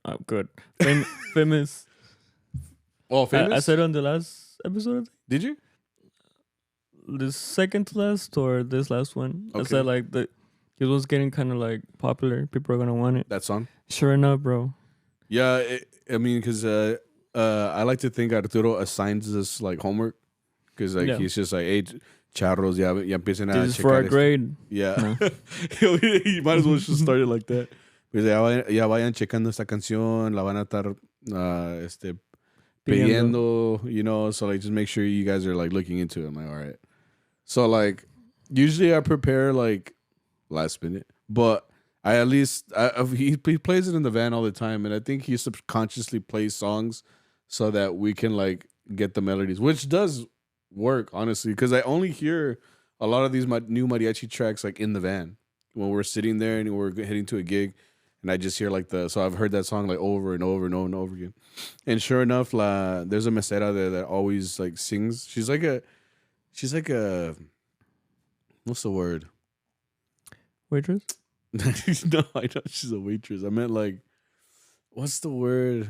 Famous. Oh, famous? I said on the last episode. Did you? The second to last or this last one? Okay. I said like it was getting kind of like popular. People are gonna want it. That song? Sure enough, bro. Yeah, I mean, because I like to think Arturo assigns us like homework, because like he's just like, hey, charros, ya empiecen a checar. This is for our grade. Yeah, you might as well just start it like that. Pues ya vayan checando esta canción, la van a estar pidiendo, you know. So like, just make sure you guys are like looking into it. I'm like, all right. So like, usually I prepare like last minute, but I at least he plays it in the van all the time, and I think he subconsciously plays songs so that we can like get the melodies, which does work honestly, because I only hear a lot of these new mariachi tracks like in the van when we're sitting there and we're heading to a gig, and I just hear like so I've heard that song like over and over and over and over again, and sure enough, there's a mesera there that always like sings. She's like a what's the word? Waitress? No, I know she's a waitress. I meant like, what's the word?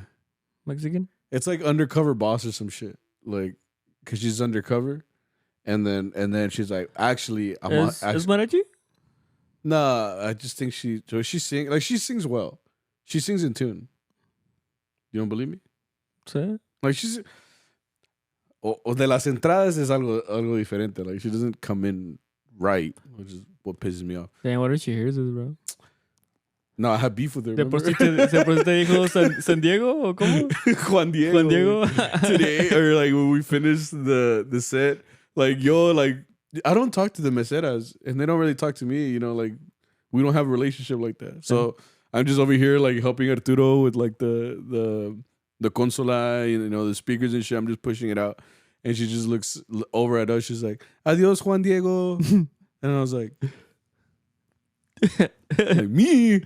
Mexican? It's like undercover boss or some shit. Like, cause she's undercover, and then she's like, actually, Is Mariachi? Nah, I just think she sings well. She sings in tune. You don't believe me? Sí. Like she's. O de las entradas es algo diferente. Like she doesn't come in right, which is what pisses me off. Damn, what if she hears this, bro? No, I have beef with her. ¿De por sí te dijo San Diego o cómo? Juan Diego. Today, or like when we finished the set, like I don't talk to the meseras, and they don't really talk to me. You know, like we don't have a relationship like that. So I'm just over here like helping Arturo with like the consola, you know, the speakers and shit. I'm just pushing it out, and she just looks over at us. She's like, "Adios, Juan Diego," and I was like, me.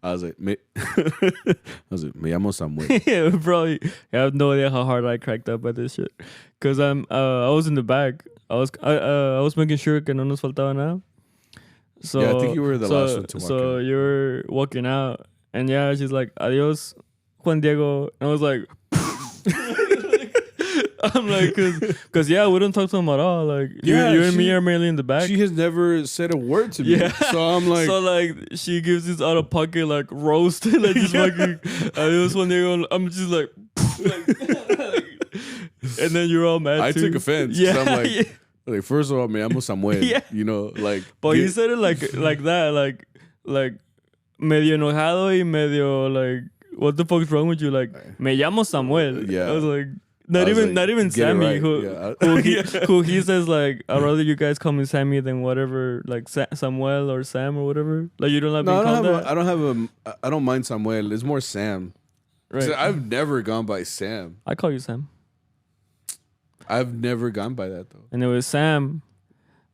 I was like, me llamo Samuel. Yeah, bro, I have no idea how hard I cracked up at this shit. Cause I was in the back. I was making sure que no nos faltaba nada. So yeah, I think you were the last one to walk So in. you were walking out, and yeah, she's like, "Adios, Juan Diego," and I was like, I'm like, cause yeah, we don't talk to him at all. Like you and me are mainly in the back. She has never said a word to me. Yeah. So I'm like, she gives this out of pocket like roast, like just fucking. Adios, Juan Diego. I'm just like, and then you're all mad. I too. took offense. Yeah, I'm like, like first of all, me llamo Samuel. Yeah. You know, like. But you said it like that, like medio enojado y medio like, what the fuck's wrong with you? Like, me llamo Samuel. Yeah. I was like. Not even Sammy, right. who he says like, I'd rather you guys call me Sammy than whatever, like Samuel or Sam or whatever. Like you don't like being called that? I don't mind Samuel. It's more Sam. Right. I've never gone by Sam. I call you Sam. I've never gone by that though. And it was Sam.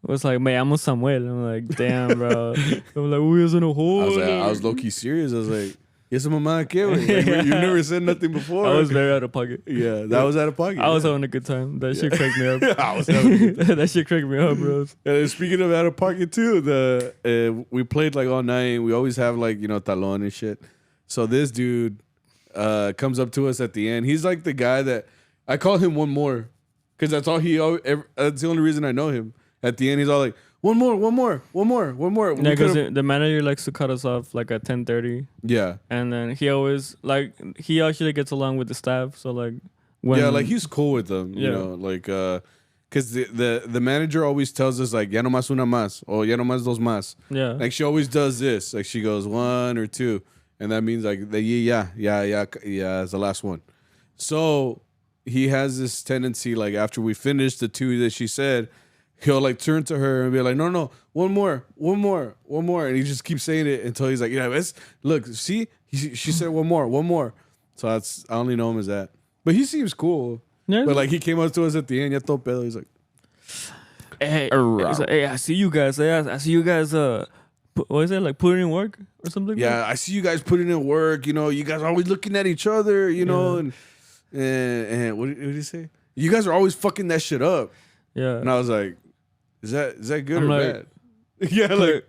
It was like, me llamo Samuel. I'm like, damn, bro. I'm like, uy, es enojo. I was low key serious. I was like, yes, mamá, ¿qué, güey? Like, you never said nothing before. I was very out of pocket. Yeah, that was out of pocket. I was having a good time. That shit cracked me up. I was having a good time. That shit cracked me up, bro. And speaking of out of pocket too, we played like all night. We always have like, you know, talon and shit. So this dude comes up to us at the end. He's like the guy that I call him one more, because that's all that's the only reason I know him. At the end, he's all like, one more. Yeah, because the manager likes to cut us off like at 10:30. Yeah. And then he always he actually gets along with the staff. So like like he's cool with them, you know, like because the manager always tells us like ya no más una más or ya no más dos más. Yeah. Like she always does this. Like she goes 1 or 2, and that means like the yeah is the last one. So he has this tendency like after we finish the 2 that she said, he'll like turn to her and be like, no, one more, and he just keeps saying it until he's like, look, see, she said one more. So I only know him as that. But he seems cool. Yeah. But like he came up to us at the end, ya todo pedo. He's like, hey, I see you guys. I see you guys. What is it like? Putting in work or something? yeah, I see you guys putting in work. You know, you guys are always looking at each other. You know, and what did he say? You guys are always fucking that shit up. Yeah. And I was like, is that good I'm or like, bad? Yeah, like,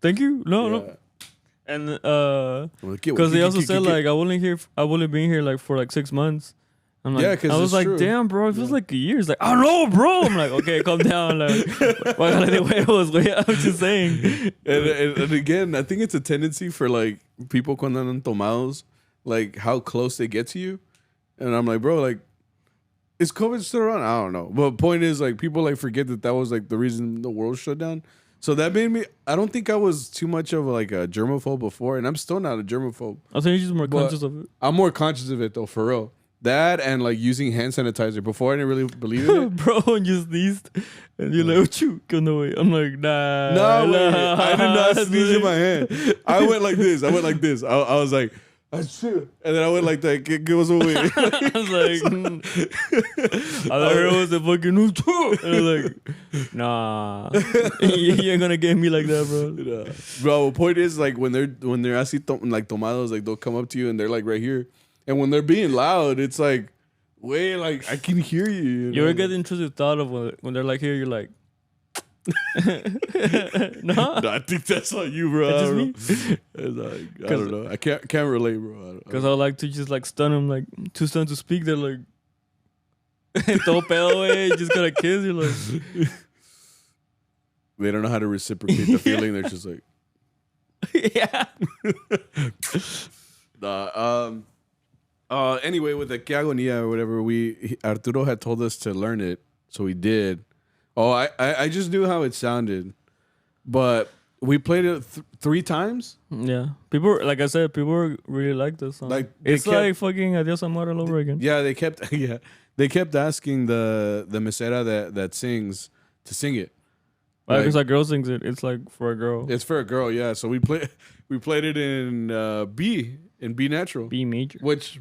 thank you. No. And because they also said like I wouldn't been here like for like 6 months. I'm like, I was like, true. Damn, bro, it feels like a year. It's like, I don't know, bro. I'm like, okay, calm down. Like, I'm just saying. And again, I think it's a tendency for like people cuando andan tomados, like how close they get to you. And I'm like, bro, like, is COVID still around? I don't know. But point is, like, people like forget that was like the reason the world shut down. So that made me. I don't think I was too much of like a germaphobe before, and I'm still not a germaphobe. I think you're just more conscious of it. I'm more conscious of it though, for real. That and like using hand sanitizer. Before I didn't really believe in it. Bro, and you sneezed, and you're like, "What you gonna wait?" I'm like, nah. I did not sneeze in my hand. I went like this. I was like, and then I went like that. Give us away. I was like, I thought it was a fucking and I was like, nah, you ain't gonna get me like that, bro. Nah. Bro, the point is like when they're así like tomados, like they'll come up to you and they're like right here, and when they're being loud, it's like, wait, like I can hear you. You ever get the intrusive thought of when they're like here, you're like. No, I think that's on you, bro. It's just me. It's like, I don't know. I can't relate, bro. Because I like to just like stun them, like too stunned to speak. They're like, todo pedo, way. Just gotta kiss. You're like, they don't know how to reciprocate the feeling. They're just like, yeah. Anyway, with the que agonía or whatever, Arturo had told us to learn it, so we did. Oh, I just knew how it sounded, but we played it 3 times. Yeah, people, like I said, people really like this song. Like it's like fucking Adios Amor all over again. Yeah, they kept asking the mesera that sings to sing it. Like, it's like girl sings it. It's like for a girl. It's for a girl, yeah. So we played it in B natural, B major, which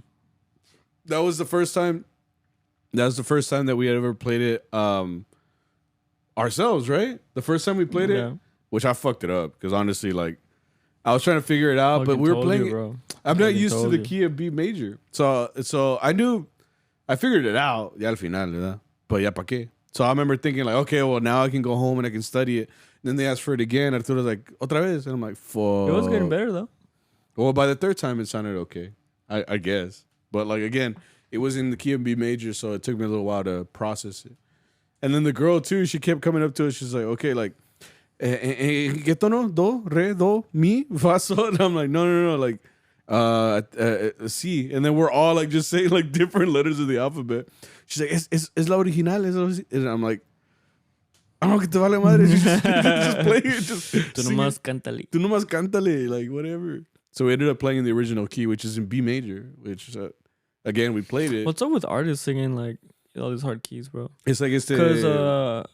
that was the first time. That was the first time that we had ever played it. Ourselves, right? The first time we played it, which I fucked it up because honestly, like, I was trying to figure it out, but we were playing. Bro. I'm not used to the key of B major, so I figured it out. Ya al final, ¿verdad? But ya pa qué? So I remember thinking like, okay, well now I can go home and I can study it. And then they asked for it again. Arturo's like, otra vez, and I'm like, fuck. It was getting better though. Well, by the 3rd time, it sounded okay, I guess. But like again, it was in the key of B major, so it took me a little while to process it. And then the girl too, she kept coming up to us. She's like, okay, like, ¿qué tono? Do, re, do, mi, fa, sol. And I'm like, no, like, si. And then we're all like just saying like different letters of the alphabet. She's like, es la original. And I'm like, I don't know que te vale madre. Just play it. Tú nomás cántale. Tú nomás cántale. Like, whatever. So we ended up playing the original key, which is in B major, which, again, we played it. What's up with artists singing like all these hard keys, bro? It's like it's because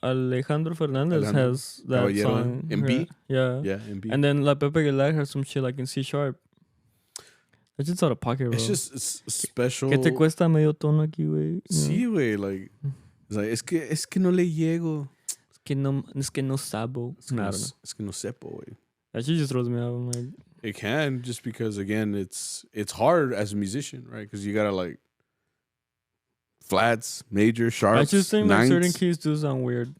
Alejandro Fernandez has that song in B. Yeah, in B. And then La Pepe Aguilar has some shit like in C sharp. It's just out of pocket, bro. It's just special. ¿Qué te cuesta medio tono aquí, güey? Sí, güey. Like, it's like es que no le llego. Es que no sabo. Es que no sepo, güey. That shit just throws me out. I'm like, it can, just because again, it's hard as a musician, right? Because you gotta like flats, major, sharps. I just think ninths. like certain keys do sound weird.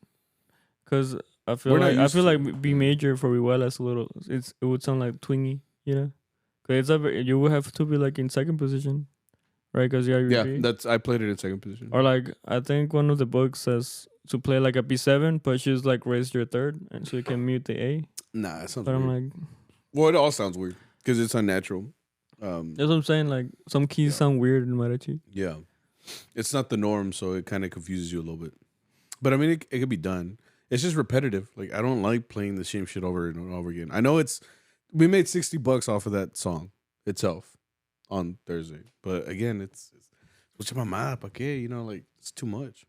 Because I feel like B major for Vihuela is a little. It would sound like twingy, you know. Because you would have to be like in 2nd position, right? Because I played it in 2nd position. Or like I think one of the books says to play like a B7, but just like raise your 3rd, and so you can mute the A. Nah, that sounds weird. I'm like, well, it all sounds weird because it's unnatural. That's what I'm saying. Like some keys sound weird in Mariachi. Yeah. it's not the norm, so it kind of confuses you a little bit. But I mean, it could be done. It's just repetitive. Like, I don't like playing the same shit over and over again. I know we made $60 off of that song itself on Thursday, but again, it's mucha mamada, pa qué? You know, like, it's too much.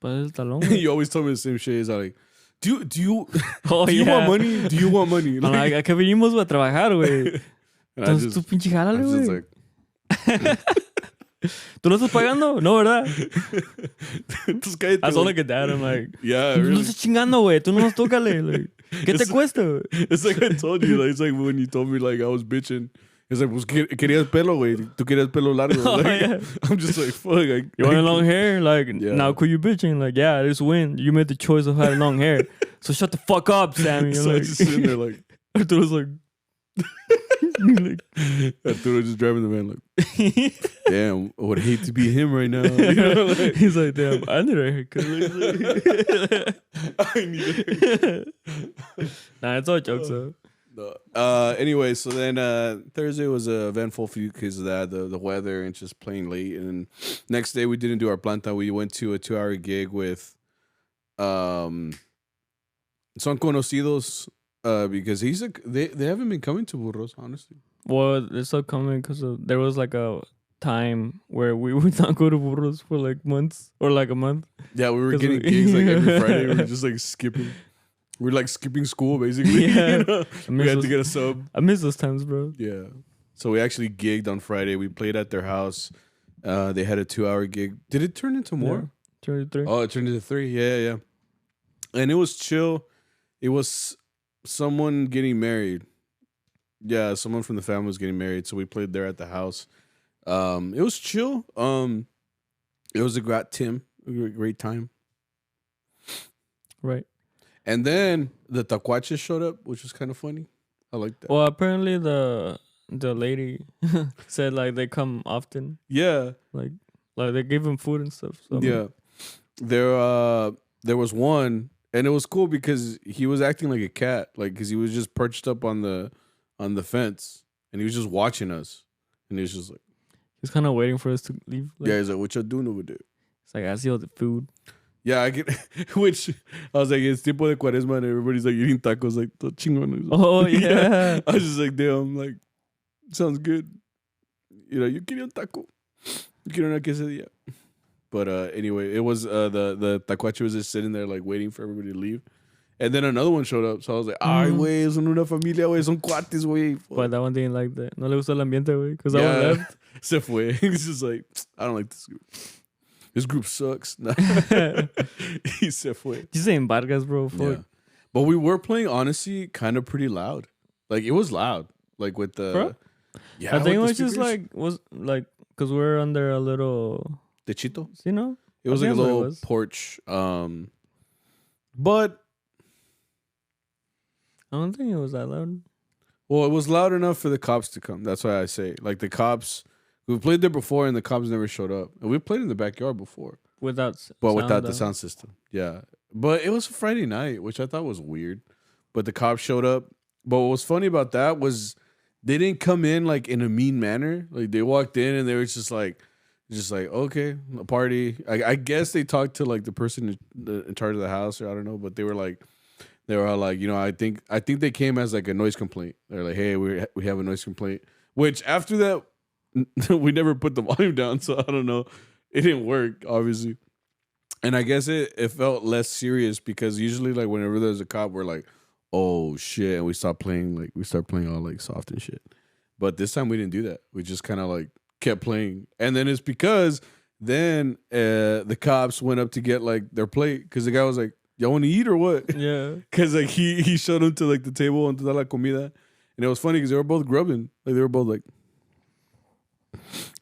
You always tell me the same shit. It's like, do you want money? Do you want money? Like, acá venimos a trabajar, güey. Entonces tú pinche jálale, güey. ¿Tú no estás pagando? No, ¿verdad? I sound like a dad. I'm like, yeah, really? No estás chingando, güey. Tú no nos tócale. Like, ¿qué te cuesta, güey? It's like I told you. Like, it's like when you told me like I was bitching. It's like, pues querías pelo, güey. Tú querías pelo largo. Like, yeah. I'm just like, fuck. Like, you want long hair? Like, now could you bitching? Like, yeah, this win. You made the choice of having long hair. So shut the fuck up, Sammy. So like, I just sitting there like, Arturo's like, Arturo just driving the van like, damn, I would hate to be him right now. You know, like, he's like, damn, I need a haircut. I need a haircut. Nah, it's all jokes though. No. Anyway, so then Thursday was eventful for you because of that, the weather and just playing late. And next day we didn't do our planta. We went to a 2-hour gig with Son Conocidos because they haven't been coming to Burros, honestly. Well, they're still coming because there was like a time where we would not go to Burros for like months or like a month. Yeah, we were getting gigs like every Friday. We were just like skipping. We're like skipping school, basically. Yeah. You know? We had to get a sub. I miss those times, bro. Yeah. So we actually gigged on Friday. We played at their house. They had a 2-hour gig. Did it turn into more? Yeah. Turned into 3. Oh, it turned into 3. Yeah. And it was chill. It was someone getting married. Yeah, someone from the family was getting married. So we played there at the house. It was chill. It was a great time. Right. And then the tacuaches showed up, which was kind of funny. I like that. Well, apparently the lady said like they come often. Yeah. Like they gave him food and stuff. So yeah. There was one, and it was cool because he was acting like a cat, like because he was just perched up on the fence, and he was just watching us, and he was just like, he's kind of waiting for us to leave. Like, yeah, he's like, "What y'all doing over there?" It's like, I see all the food. Yeah, I get. Which I was like, it's tiempo de cuaresma, and everybody's like eating tacos, like todo chingón. Oh yeah. I was just like, damn, like sounds good. You know, you quería un taco, you quería una quesadilla. But anyway, it was the tacuache was just sitting there like waiting for everybody to leave, and then another one showed up. So I was like, ay, güey, son una familia, güey, son cuates, güey. But that one didn't like that. No le gustó el ambiente, güey, because that one left. Se fue. He's just like, I don't like this group. This group sucks. He se fue. You saying Vargas, bro? Fuck. Yeah. But we were playing, honestly, kind of pretty loud. Like, it was loud. Like, with the... Bro? Yeah, I think it was just because we're under a little... Techito? You know? It was like a little porch. But... I don't think it was that loud. Well, it was loud enough for the cops to come. That's why I say. Like, the cops... We played there before, and the cops never showed up. And we played in the backyard before. Without the sound system. Yeah. But it was a Friday night, which I thought was weird. But the cops showed up. But what was funny about that was they didn't come in, like, in a mean manner. Like, they walked in, and they were just like, okay, a party. I guess they talked to, like, the person in charge of the house, or I don't know. But they were all like, you know, I think they came as, like, a noise complaint. They're like, hey, we have a noise complaint. Which, after that, we never put the volume down, so I don't know. It didn't work, obviously. And I guess it felt less serious because usually, like, whenever there's a cop, we're like, oh, shit. And we start playing all, like, soft and shit. But this time we didn't do that. We just kind of, like, kept playing. And then it's because then the cops went up to get, like, their plate because the guy was like, y'all want to eat or what? Yeah. Because, like, he showed them to, like, the table and to la comida. And it was funny because they were both grubbing. Like, they were both like...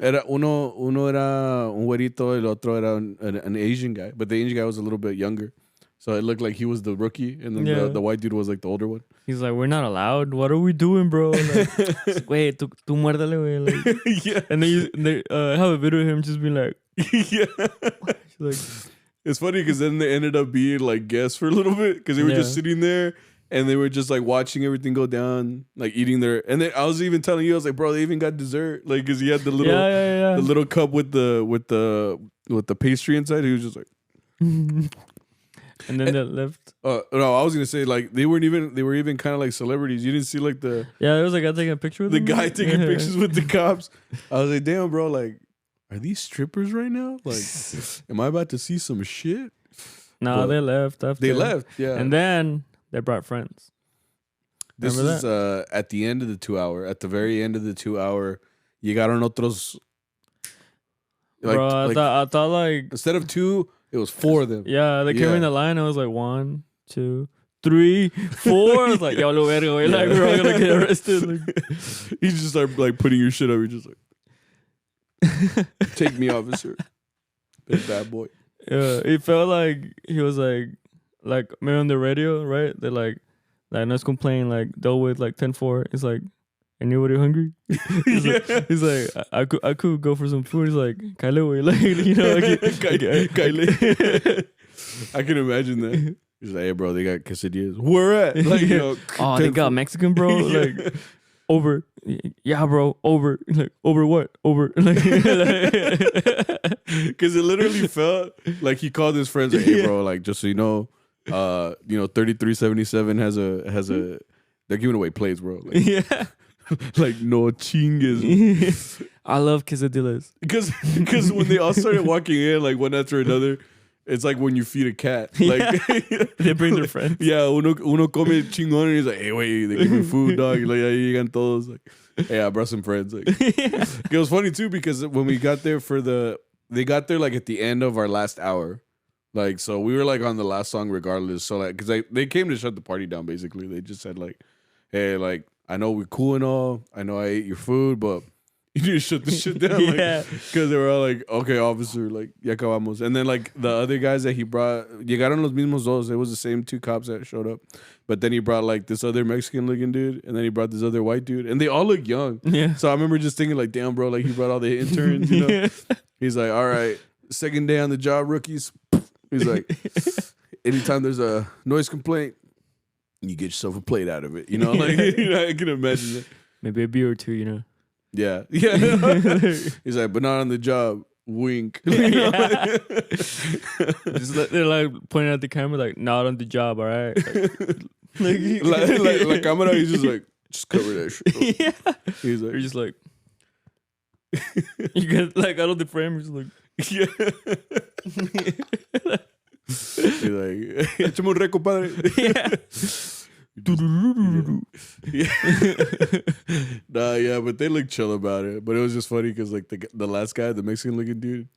Uno era un güerito, el otro era an Asian guy, but the Asian guy was a little bit younger, so it looked like he was the rookie, and then the white dude was like the older one. He's like, we're not allowed. What are we doing, bro? Like, wait, tú muérdale, güey. Like, yeah. And then they have a video of him just being like, yeah. Like, it's funny because then they ended up being like guests for a little bit because they were just sitting there. And they were just like watching everything go down, like eating their. And then I was even telling you, I was like, bro, they even got dessert, like because he had the little, the little cup with the with the pastry inside. He was just like, and then they left. no, I was gonna say like they were even kind of like celebrities. You didn't see like the it was like I taking a picture with the them? guy taking pictures with the cops. I was like, damn, bro, like, are these strippers right now? Like, am I about to see some shit? No, they left after. They left, yeah. And then they brought friends. This is at the end of the 2 hour. At the very end of the 2 hour, llegaron otros. Like, bro, I thought like instead of 2, it was 4 of them. Yeah, they came in the line. I was like 1, 2, 3, 4. I was like, yo, lo verga, güey. Like, we're all gonna get arrested. Like, you just start like putting your shit up. You're just like, take me, officer. That bad boy. Yeah, it felt like he was like maybe on the radio, right? They're like let's complain, like dealt with like 10-4. It's like, anybody hungry? he's like, I could go for some food. He's like, Kyle, like, you know, Kyle. I can imagine that. He's like, hey, bro, they got quesadillas. Where at? Like, you know, oh, they got Mexican, bro. Like, over. Yeah, bro. Over. Like, over what? Over. Like, because it literally felt like he called his friends. Like, hey, bro, like, just so you know, 3377 has a. They're giving away plates, bro. Like, yeah. Like, no chingues. I love quesadillas. Because when they all started walking in, like, one after another, it's like when you feed a cat. Like, they bring their friends. Yeah, uno come chingón, and he's like, hey, wait, they give me food, dog. You're like, yeah, you got todos. Like, hey, I brought some friends. Like, it was funny, too, because when we got there they got there, like, at the end of our last hour. Like, so we were, like, on the last song regardless. So, like, because they came to shut the party down, basically. They just said, like, hey, like, I know we're cool and all. I know I ate your food, but you need to shut this shit down. Yeah. Because they were all like, okay, officer, like, ya acabamos. And then, like, the other guys that he brought, llegaron los mismos dos. It was the same 2 cops that showed up. But then he brought, like, this other Mexican-looking dude, and then he brought this other white dude. And they all look young. Yeah. So I remember just thinking, like, damn, bro, like, he brought all the interns, you know? Yeah. He's like, all right, second day on the job, rookies. He's like, anytime there's a noise complaint, you get yourself a plate out of it. You know, like, you know, I can imagine that. Maybe a beer or 2, you know. Yeah. Yeah. He's like, but not on the job. Wink. Yeah. They're like pointing at the camera, like, not on the job, all right? Like camera, he's just like, just cover that shit. Yeah. He's like, you're just like, you get like out of the frame, you're just like, yeah. He's like, échame un reco, padre. Yeah. Yeah, but they look chill about it. But it was just funny because like the last guy, the Mexican looking dude,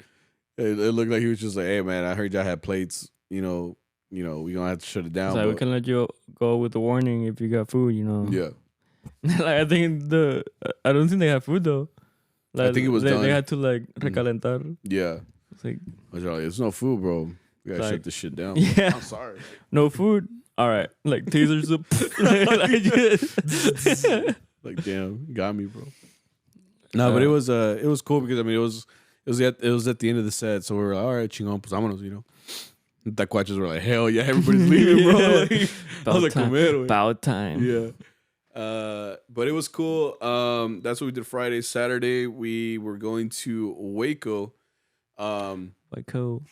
it looked like he was just like, hey man, I heard y'all had plates. You know, we gonna have to shut it down. It's like, we can let you go with the warning if you got food, you know. Yeah. Like, I think I don't think they have food though. Like, I think it was done. They had to like recalentar. Yeah. It's like, it's no food, bro. We gotta shut this shit down. Yeah. I'm sorry. No food. All right. Like tasers. Like damn, got me, bro. No, but it was cool because I mean it was at the end of the set, so we were like, all right, chingón, pues vámonos, you know. The Tacuaches were like, hell yeah, everybody's leaving, bro. Like, I was like, comero. About time. Yeah. But it was cool. That's what we did Friday. Saturday, we were going to Waco. Waco.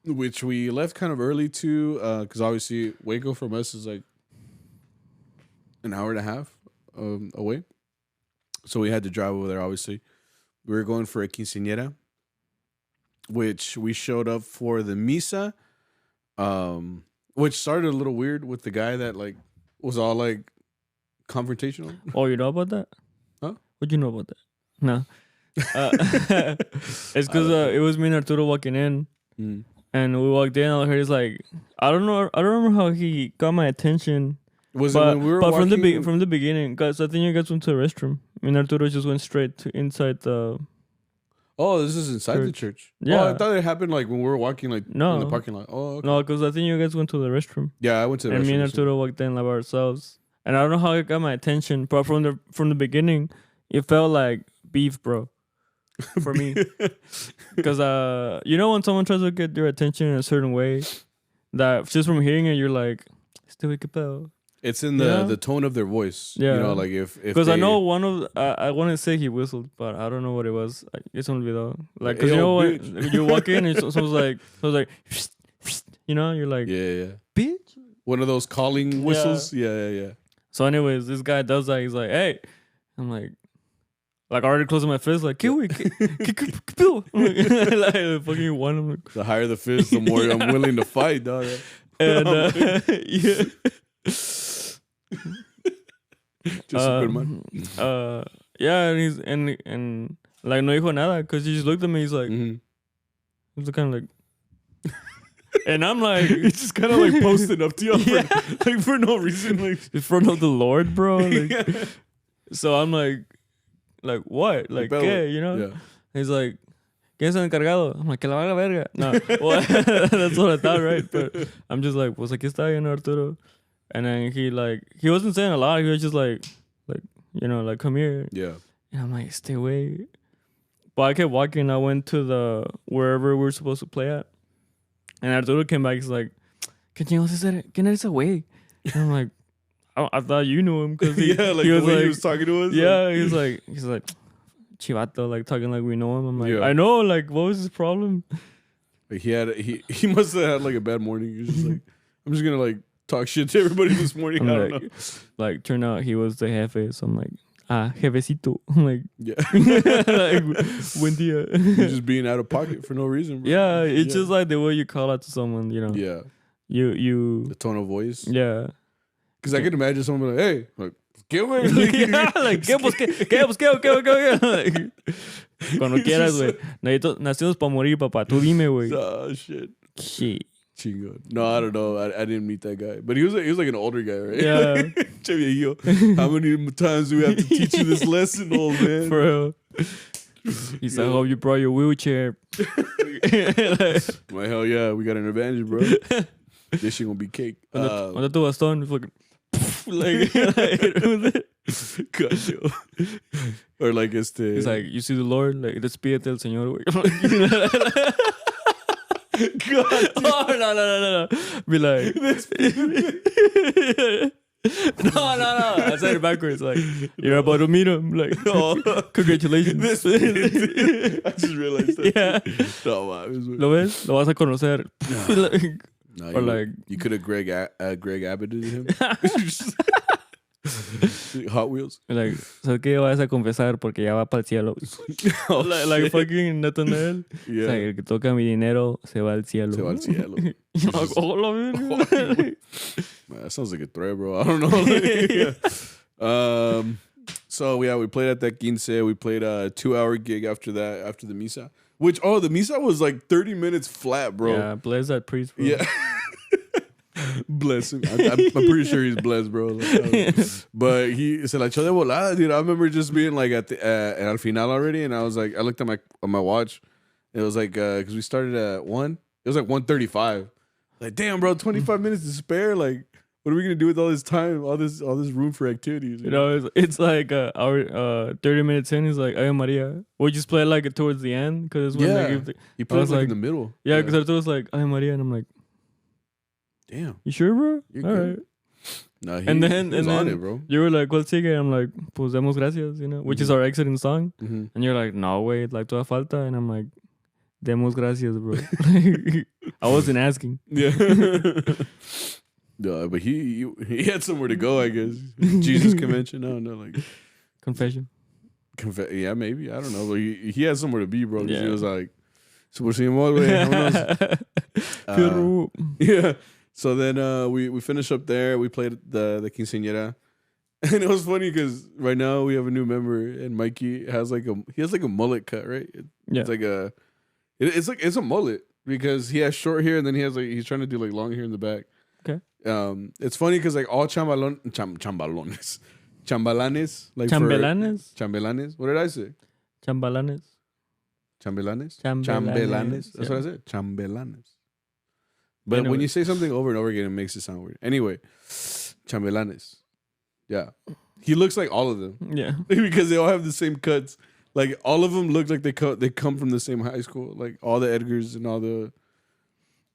Which we left kind of early too, because obviously Waco from us is like an hour and a half away. So we had to drive over there, obviously. We were going for a quinceañera, which we showed up for the misa, which started a little weird with the guy that like was all like confrontational. Oh, you know about that? Huh? What'd you know about that? No. It's because it was me and Arturo walking in. Mm. And we walked in, all I heard is like, I don't remember how he got my attention. Was it when we were walking? From the beginning, guys, I think you guys went to the restroom. I mean, Arturo just went straight to inside the... Oh, this is inside the church. Yeah. Oh, I thought it happened like when we were walking like in the parking lot. Oh, okay. No, because I think you guys went to the restroom. Yeah, I went to the restroom. And me and Arturo walked in like by ourselves. And I don't know how it got my attention, but from the beginning, it felt like beef, bro. For me, because you know when someone tries to get your attention in a certain way, that just from hearing it, you're like, "Este güey qué pedo?" It's in the tone of their voice. Yeah. You know, like if because I know one of I want to say he whistled, but I don't know what it was. It's on video. Like because Hey, you know bitch. when you walk in and someone's like, you know, you're like, yeah. bitch. One of those calling whistles. Yeah. So, anyways, this guy does that. He's like, hey, I'm like already closing my fist, like, kill. I'm like fucking one. I'm like, The higher the fist, the more I'm willing to fight, dog. and yeah. Just a good man. Yeah, and he's and like no dijo nada because he just looked at me. He's like, he was kind of like, and I'm like, he's just kind of like posting up to you for no reason, like in front of the Lord, bro. Like, so I'm like what? Like, ¿qué? You know? Yeah. He's like, ¿quién es el encargado? I'm like, que la valga verga. No, well, that's what I thought, right? But I'm just like, pues aquí está bien, Arturo. And then he wasn't saying a lot. He was just like, you know, like, come here. Yeah. And I'm like, stay away. But I kept walking. I went to wherever we were supposed to play at. And Arturo came back. He's like, ¿Quién eres ese güey? And I'm like, I thought you knew him because he was talking to us. Yeah, he's like chivato, like talking like we know him. I'm like, I know. Like, what was his problem? Like he must have had like a bad morning. He was just like, I'm just gonna like talk shit to everybody this morning. I don't know. Like, turned out he was the jefe. So I'm like, jefecito. I'm like, yeah. Like, buen dia. You're just being out of pocket for no reason, bro. Yeah, it's just like the way you call out to someone, you know. Yeah. You the tone of voice. Yeah. Because I can imagine someone like, hey, like, ¿qué, güey? Yeah, like, ¿qué? Like, cuando quieras, güey. Nacimos para morir, papá. Tú dime, güey. Oh, shit. Shit. Chingo. No, I don't know. I didn't meet that guy. But he was like an older guy, right? Yeah. How many times do we have to teach you this lesson, old man? For real. He said, I hope you brought your wheelchair. Well, hell yeah. We got an advantage, bro. This shit gonna be cake. Onda tu bastón. Fucking... like, God, yo. Or like He's like, you see the Lord? Like, despídete del Señor, güey. God. Oh, no. Be like, no. I said it backwards. Like, you're about to meet him. Like, oh, congratulations. I just realized that. Yeah. No, man. ¿Lo ves? Lo vas a conocer. Like, no, or like, you could have Greg Abboted him. Hot Wheels. Like, ¿sabes qué? Vas a confesar porque ya va para el cielo. Oh, like fucking Nathanael. Yeah. O sea, el que toca mi dinero se va al cielo. Se va al cielo. Like, oh, la verga. Man, that sounds like a threat, bro. I don't know. Like, so yeah, we played at that quince. We played a 2-hour gig after that, after the misa. Which, the misa was like 30 minutes flat, bro. Yeah, bless that priest, bro. Yeah. Bless him. I'm pretty sure he's blessed, bro. Like, but he se la echó de volada, dude. I remember just being like at al final already, and I was like, I looked at my watch. It was like because we started at 1. It was like 1:35. Like, damn, bro, 25 minutes to spare. Like, what are we gonna do with all this time, all this room for activities? You know, it's like our 30 minutes in. He's like, Ave Maria. We just play like towards the end because it's when he played like in the middle. Yeah, because Arturo was like Ave Maria, and I'm like, damn, you sure, bro? You're all good. Right. No, and then on it, bro. You were like, ¿cuál sigue? I'm like, pues demos gracias, you know, which is our exiting song. Mm-hmm. And you're like, no, wait, like toda falta. And I'm like, demos gracias, bro. I wasn't asking. Yeah. No, but he had somewhere to go, I guess. Jesus convention. No, like confession. Yeah, maybe. I don't know. But he had somewhere to be, bro. Yeah. He was like, so we're seeing more, yeah. So then we finished up there. We played the quinceañera, and it was funny because right now we have a new member, and Mikey has like a mullet cut, right? Yeah, it's like it's a mullet because he has short hair, and then he's trying to do like long hair in the back. Okay. It's funny because like all chambalanes, like chambelanes. What did I say? Chambelanes. That's what I said. Chambelanes. But when you say something over and over again, it makes it sound weird. Anyway, chambelanes. Yeah. He looks like all of them. Yeah. Because they all have the same cuts. Like all of them look like they come from the same high school. Like all the Edgars and all the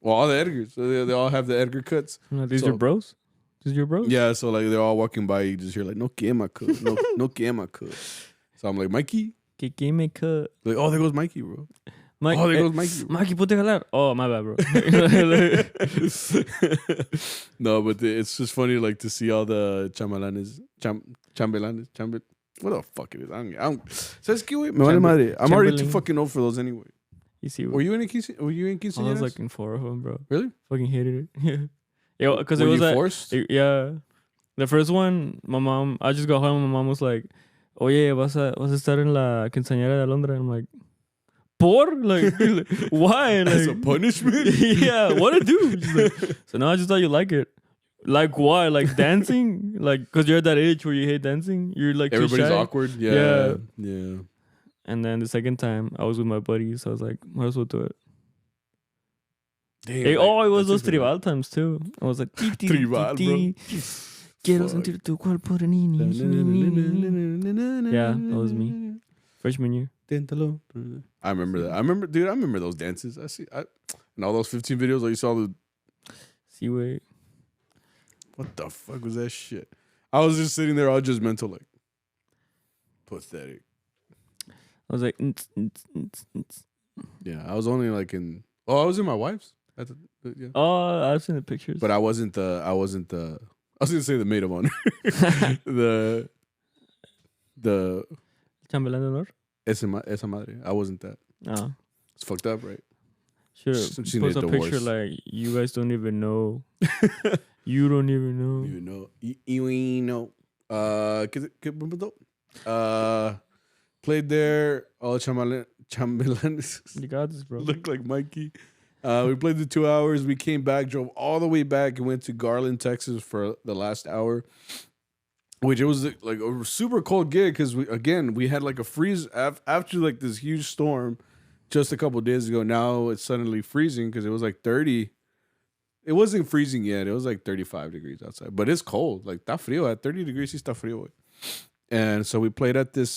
Edgars. So they all have the Edgar cuts. These are bros? Because you're broke. Yeah, so like they're all walking by, you just hear like, no quema, cuz. No quema, cuz. So I'm like, Mikey? Que queme cut. Like, oh, there goes Mikey, bro. Mike, Oh, there goes Mikey. Bro. Mikey, ponte a jalar. Oh, my bad, bro. No, but it's just funny like to see all the chambelanes. What the fuck it is? ¿Sabes qué, güey? Me vale madre. I'm already too fucking old for those anyway. You see, Were you in quinceañeras? I was like in 4 of them, bro. Really? Fucking hated it. Yeah, because it Were was you forced? Yeah. The first one, my mom, I just got home and my mom was like, oye, vas a estar en la quinceañera de Alondra. And I'm like, por? Like why? Like, as a punishment? Yeah, what to do? Like, so now I just thought you like it. Like why? Like dancing? Like, because you're at that age where you hate dancing. You're like everybody's too shy. awkward. Yeah. And then the second time, I was with my buddies. So I was like, might as well do it. Damn, Hey, it was those tribal times too. I was like, tribal, bro. Quiero sentir tu cuerpo de niña. Yeah, that was me. Freshman year. I remember that. I remember those dances. And all those 15 videos where you saw the. See, wait. What the fuck was that shit? I was just sitting there all judgmental, like, pathetic. I was like, yeah, I was only like I was in my wife's. Yeah. Oh, I've seen the pictures. But I was gonna say the maid of honor. the Chambelán de honor? Esa madre. I wasn't that. Oh. It's fucked up, right? Sure. She Post a divorce. picture like, you guys don't even know. You don't even know. You know. Played there. All chambelanes. You got this, bro. Looked like Mikey. We played the 2 hours. We came back, drove all the way back, and went to Garland, Texas for the last hour. Which it was like a super cold gig because we had like a freeze after like this huge storm just a couple of days ago. Now it's suddenly freezing because it was like 30. It wasn't freezing yet. It was like 35 degrees outside, but it's cold. Like está frío at 30 degrees. Sí está frío. And so we played at this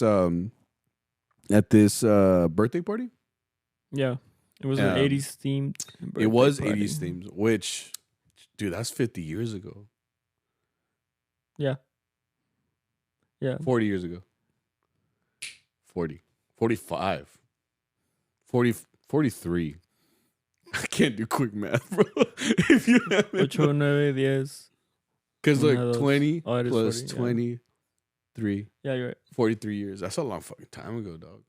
birthday party. Yeah, it was an 80s themed. It was party. 80s themed, which, dude, that's 50 years ago. Yeah. 40 years ago. 40. 45. 40, 43. I can't do quick math, bro. If you have it. 8, 9, 10. Because like 20 plus 40, 23. Yeah, you're right. 43 years. That's a long fucking time ago, dog.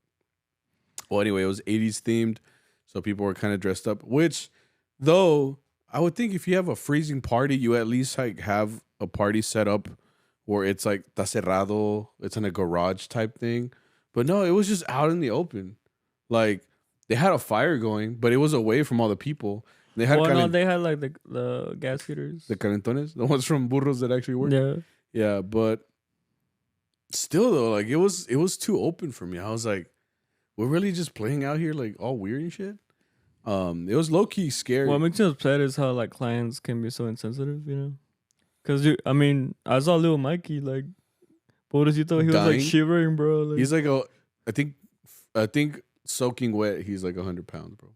Well, anyway, it was 80s themed. So people were kind of dressed up. Which, though, I would think if you have a freezing party, you at least like have a party set up where it's like está cerrado, it's in a garage type thing. But no, it was just out in the open. Like, they had a fire going, but it was away from all the people. They had they had like the gas heaters. The calentones, the ones from burros that actually work. Yeah. Yeah, but still though, like it was too open for me. I was like, we're really just playing out here like all weird and shit. It was low key scary. What makes me upset is how like clients can be so insensitive, you know? Because I saw little Mikey like, pobrecito, he was like shivering, bro. Like, he's like I think soaking wet, he's like 100 pounds, bro.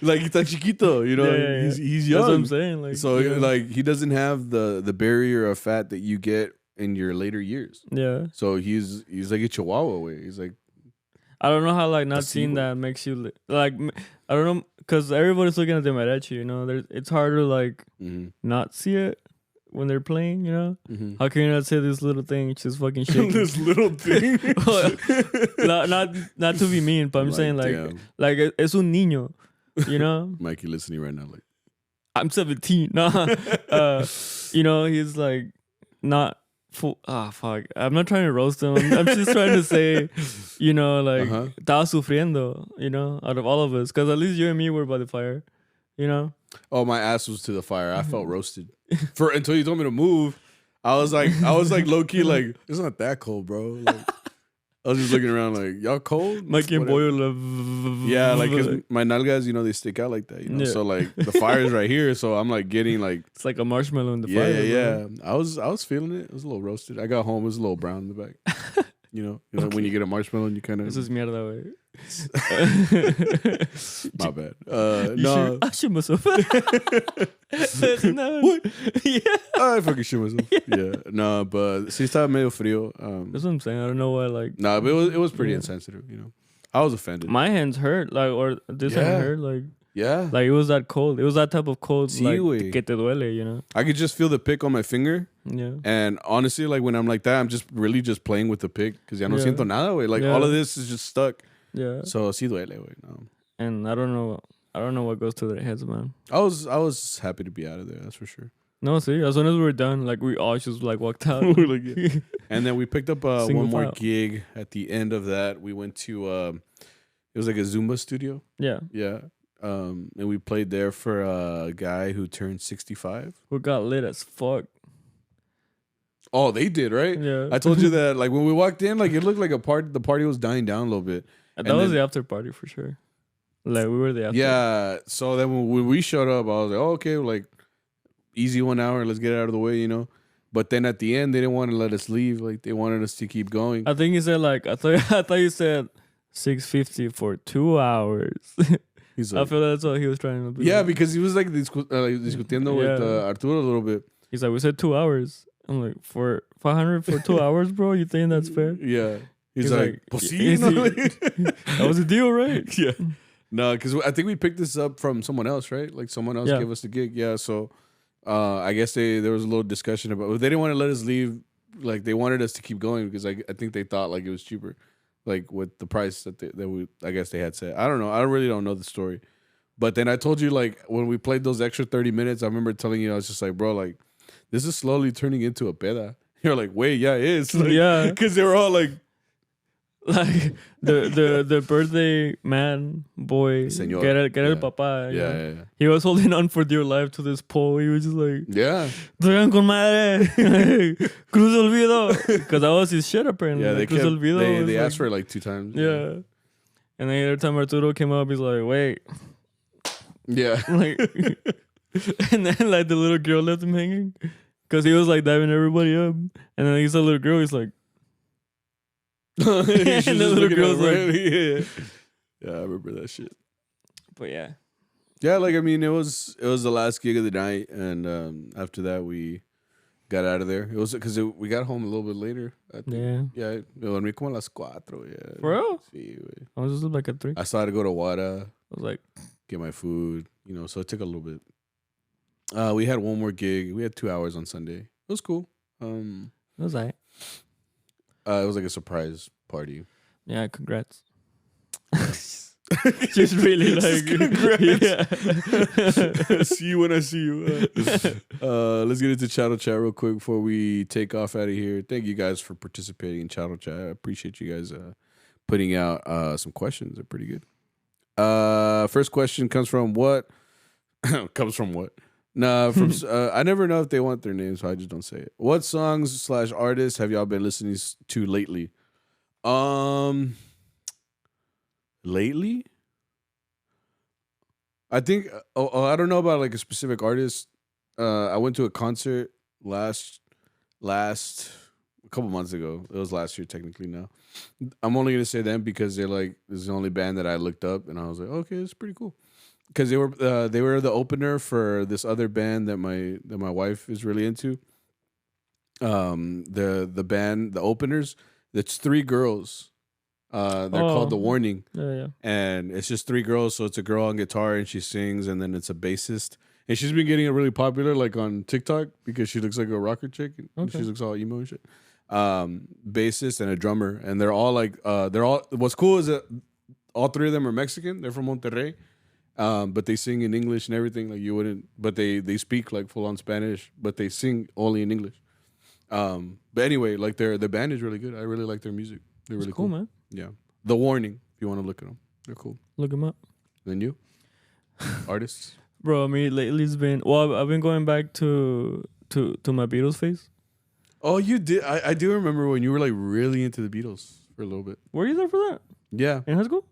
Like está chiquito, you know. Yeah. He's young. That's what I'm saying. Like, so like he doesn't have the barrier of fat that you get in your later years. Yeah. So he's like a chihuahua way. He's like, I don't know how like not seeing that makes you like, I don't know, because everybody's looking at the mariachi, you know. It's hard to like not see it when they're playing, you know. How can you not say this little thing just fucking shaking? This little thing. not to be mean, but I'm saying like es un niño, you know. Mikey listening right now, like I'm 17. You know, he's like not full. Fuck. I'm not trying to roast him. I'm just trying to say, you know, like estaba sufriendo, you know, out of all of us, because at least you and me were by the fire, you know. Oh, my ass was to the fire. I felt roasted. Until you told me to move, I was like low key like, it's not that cold, bro. Like, I was just looking around like, y'all cold? Mikey and Boyo love. Yeah, like 'cause my nalgas, you know, they stick out like that, you know. Yeah. So like the fire's right here, so I'm like getting like it's like a marshmallow in the fire. Yeah. I was feeling it. It was a little roasted. I got home, it was a little brown in the back. You know when you get a marshmallow and you kind of. This is mierda, way. My bad. No. I shoot myself. What? Yeah. I fucking shit myself. Yeah. No, but sí estaba medio frío. That's what I'm saying. I don't know why, like. No, but it was pretty insensitive, you know. I was offended. My hands hurt, like, or this hand hurt, like. Yeah. Like, it was that cold. It was that type of cold, Sí, like, wey. que te duele, you know? I could just feel the pick on my finger. Yeah. And honestly, like, when I'm like that, I'm just really just playing with the pick. Because ya no siento nada, güey. Like, all of this is just stuck. Yeah. So, sí duele, güey. No. And I don't know what goes through their heads, man. I was happy to be out of there, that's for sure. No, see, as soon as we were done, like, we all just, like, walked out. Like, yeah. And then we picked up one more gig at the end of that. We went to, it was like a Zumba studio. Yeah. Yeah. And we played there for a guy who turned 65. We got lit as fuck. Oh, they did, right? Yeah. I told you that, like, when we walked in, like, it looked like the party was dying down a little bit. That was the after party for sure. Like, we were the after. Yeah. So then when we showed up, I was like, oh, okay, like, easy 1 hour. Let's get it out of the way, you know? But then at the end, they didn't want to let us leave. Like, they wanted us to keep going. I think he said, like, I thought you said $650 for 2 hours. He's like, I feel that's what he was trying to do. Yeah, because he was like discutiendo with Arturo a little bit. He's like, we said 2 hours. I'm like, for 500 for 2 hours, bro? You think that's fair? Yeah. He's like, pues sí, that was a deal, right? Yeah. No, because I think we picked this up from someone else, right? Like someone else gave us the gig. Yeah. So I guess there was a little discussion about, they didn't want to let us leave. Like they wanted us to keep going because I think they thought like it was cheaper. Like with the price that I guess they had said. I don't know. I really don't know the story. But then I told you, like, when we played those extra 30 minutes, I remember telling you, I was just like, bro, like, this is slowly turning into a peda. You're like, wait, yeah, it is. Like, yeah. Because they were all like the birthday man, boy, Señor. Get el papá. Yeah. He was holding on for dear life to this pole. He was just like, yeah. Traigan con madre. Cruz olvido. Because that was his shit, apparently. Yeah, like, Cruz olvido. they asked for it like 2 times. Yeah. And then every time Arturo came up, he's like, wait. Yeah. Like, and then like the little girl left him hanging. Because he was like diving everybody up. And then he saw a little girl, he's like, and the little girl's like, yeah, I remember that shit. But yeah. Yeah, like I mean, it was the last gig of the night, and after that we got out of there. It was because we got home a little bit later. Yeah, me dormí como a las 4. Yeah. For real? Sí, güey. I was just like at 3. I started to go to Wada. I was like, get my food, you know. So it took a little bit. We had one more gig. We had 2 hours on Sunday. It was cool. it was alright. It was like a surprise party. Yeah, congrats. Just really like congrats. Yeah. See you when I see you. Let's get into Chattel Chat real quick before we take off out of here. Thank you guys for participating in Chattel Chat. I appreciate you guys putting out some questions. They're pretty good. First question comes from what? Comes from what? Nah, from I never know if they want their names, so I just don't say it. What songs / artists have y'all been listening to lately? Lately? I think I don't know about like a specific artist. I went to a concert last a couple months ago. It was last year technically now. I'm only gonna say them because they're like this is the only band that I looked up and I was like, okay, it's pretty cool. Because they were the opener for this other band that my wife is really into. The band, the openers, it's 3 girls. They're called The Warning. Yeah. And it's just 3 girls, so it's a girl on guitar and she sings, and then it's a bassist. And she's been getting really popular like on TikTok because she looks like a rocker chick. And she looks all emo and shit. Bassist and a drummer. And they're all like what's cool is that all 3 of them are Mexican. They're from Monterrey. But they sing in English and everything like you wouldn't. But they speak like full on Spanish, but they sing only in English. But anyway, like their band is really good. I really like their music. They're really cool, man. Yeah, The Warning. If you want to look at them, they're cool. Look them up. Then you, artists, bro. I mean, lately it's been I've been going back to my Beatles phase. Oh, you did. I do remember when you were like really into the Beatles for a little bit. Were you there for that? Yeah, in high school.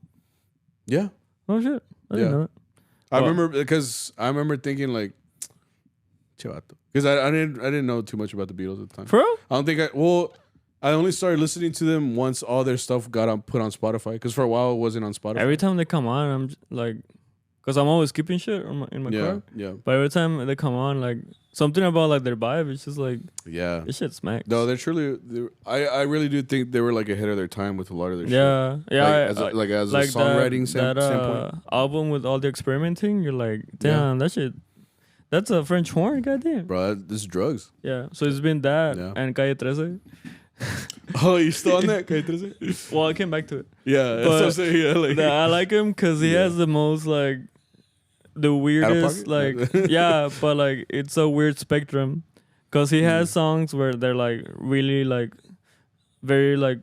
Yeah. Oh shit. I didn't know that. I remember because I remember thinking like, chivato, because I didn't know too much about the Beatles at the time. For real? I don't think I only started listening to them once all their stuff got put on Spotify. Because for a while it wasn't on Spotify. Every time they come on, I'm like, because I'm always skipping shit in my car. Yeah. But every time they come on, like something about like their vibe, it's just like, this shit smacks. No, they're truly. I really do think they were like ahead of their time with a lot of their shit. Yeah. As a songwriting standpoint. Album with all the experimenting, you're like, damn, that shit. That's a French horn, goddamn. Bro, this is drugs. Yeah. So it's been that and Calle 13. Oh, you still on that? Calle 13? Well, I came back to it. Yeah, that's what I'm saying. Yeah, like, I like him because he has the most like the weirdest like but like it's a weird spectrum because he has songs where they're like really like very like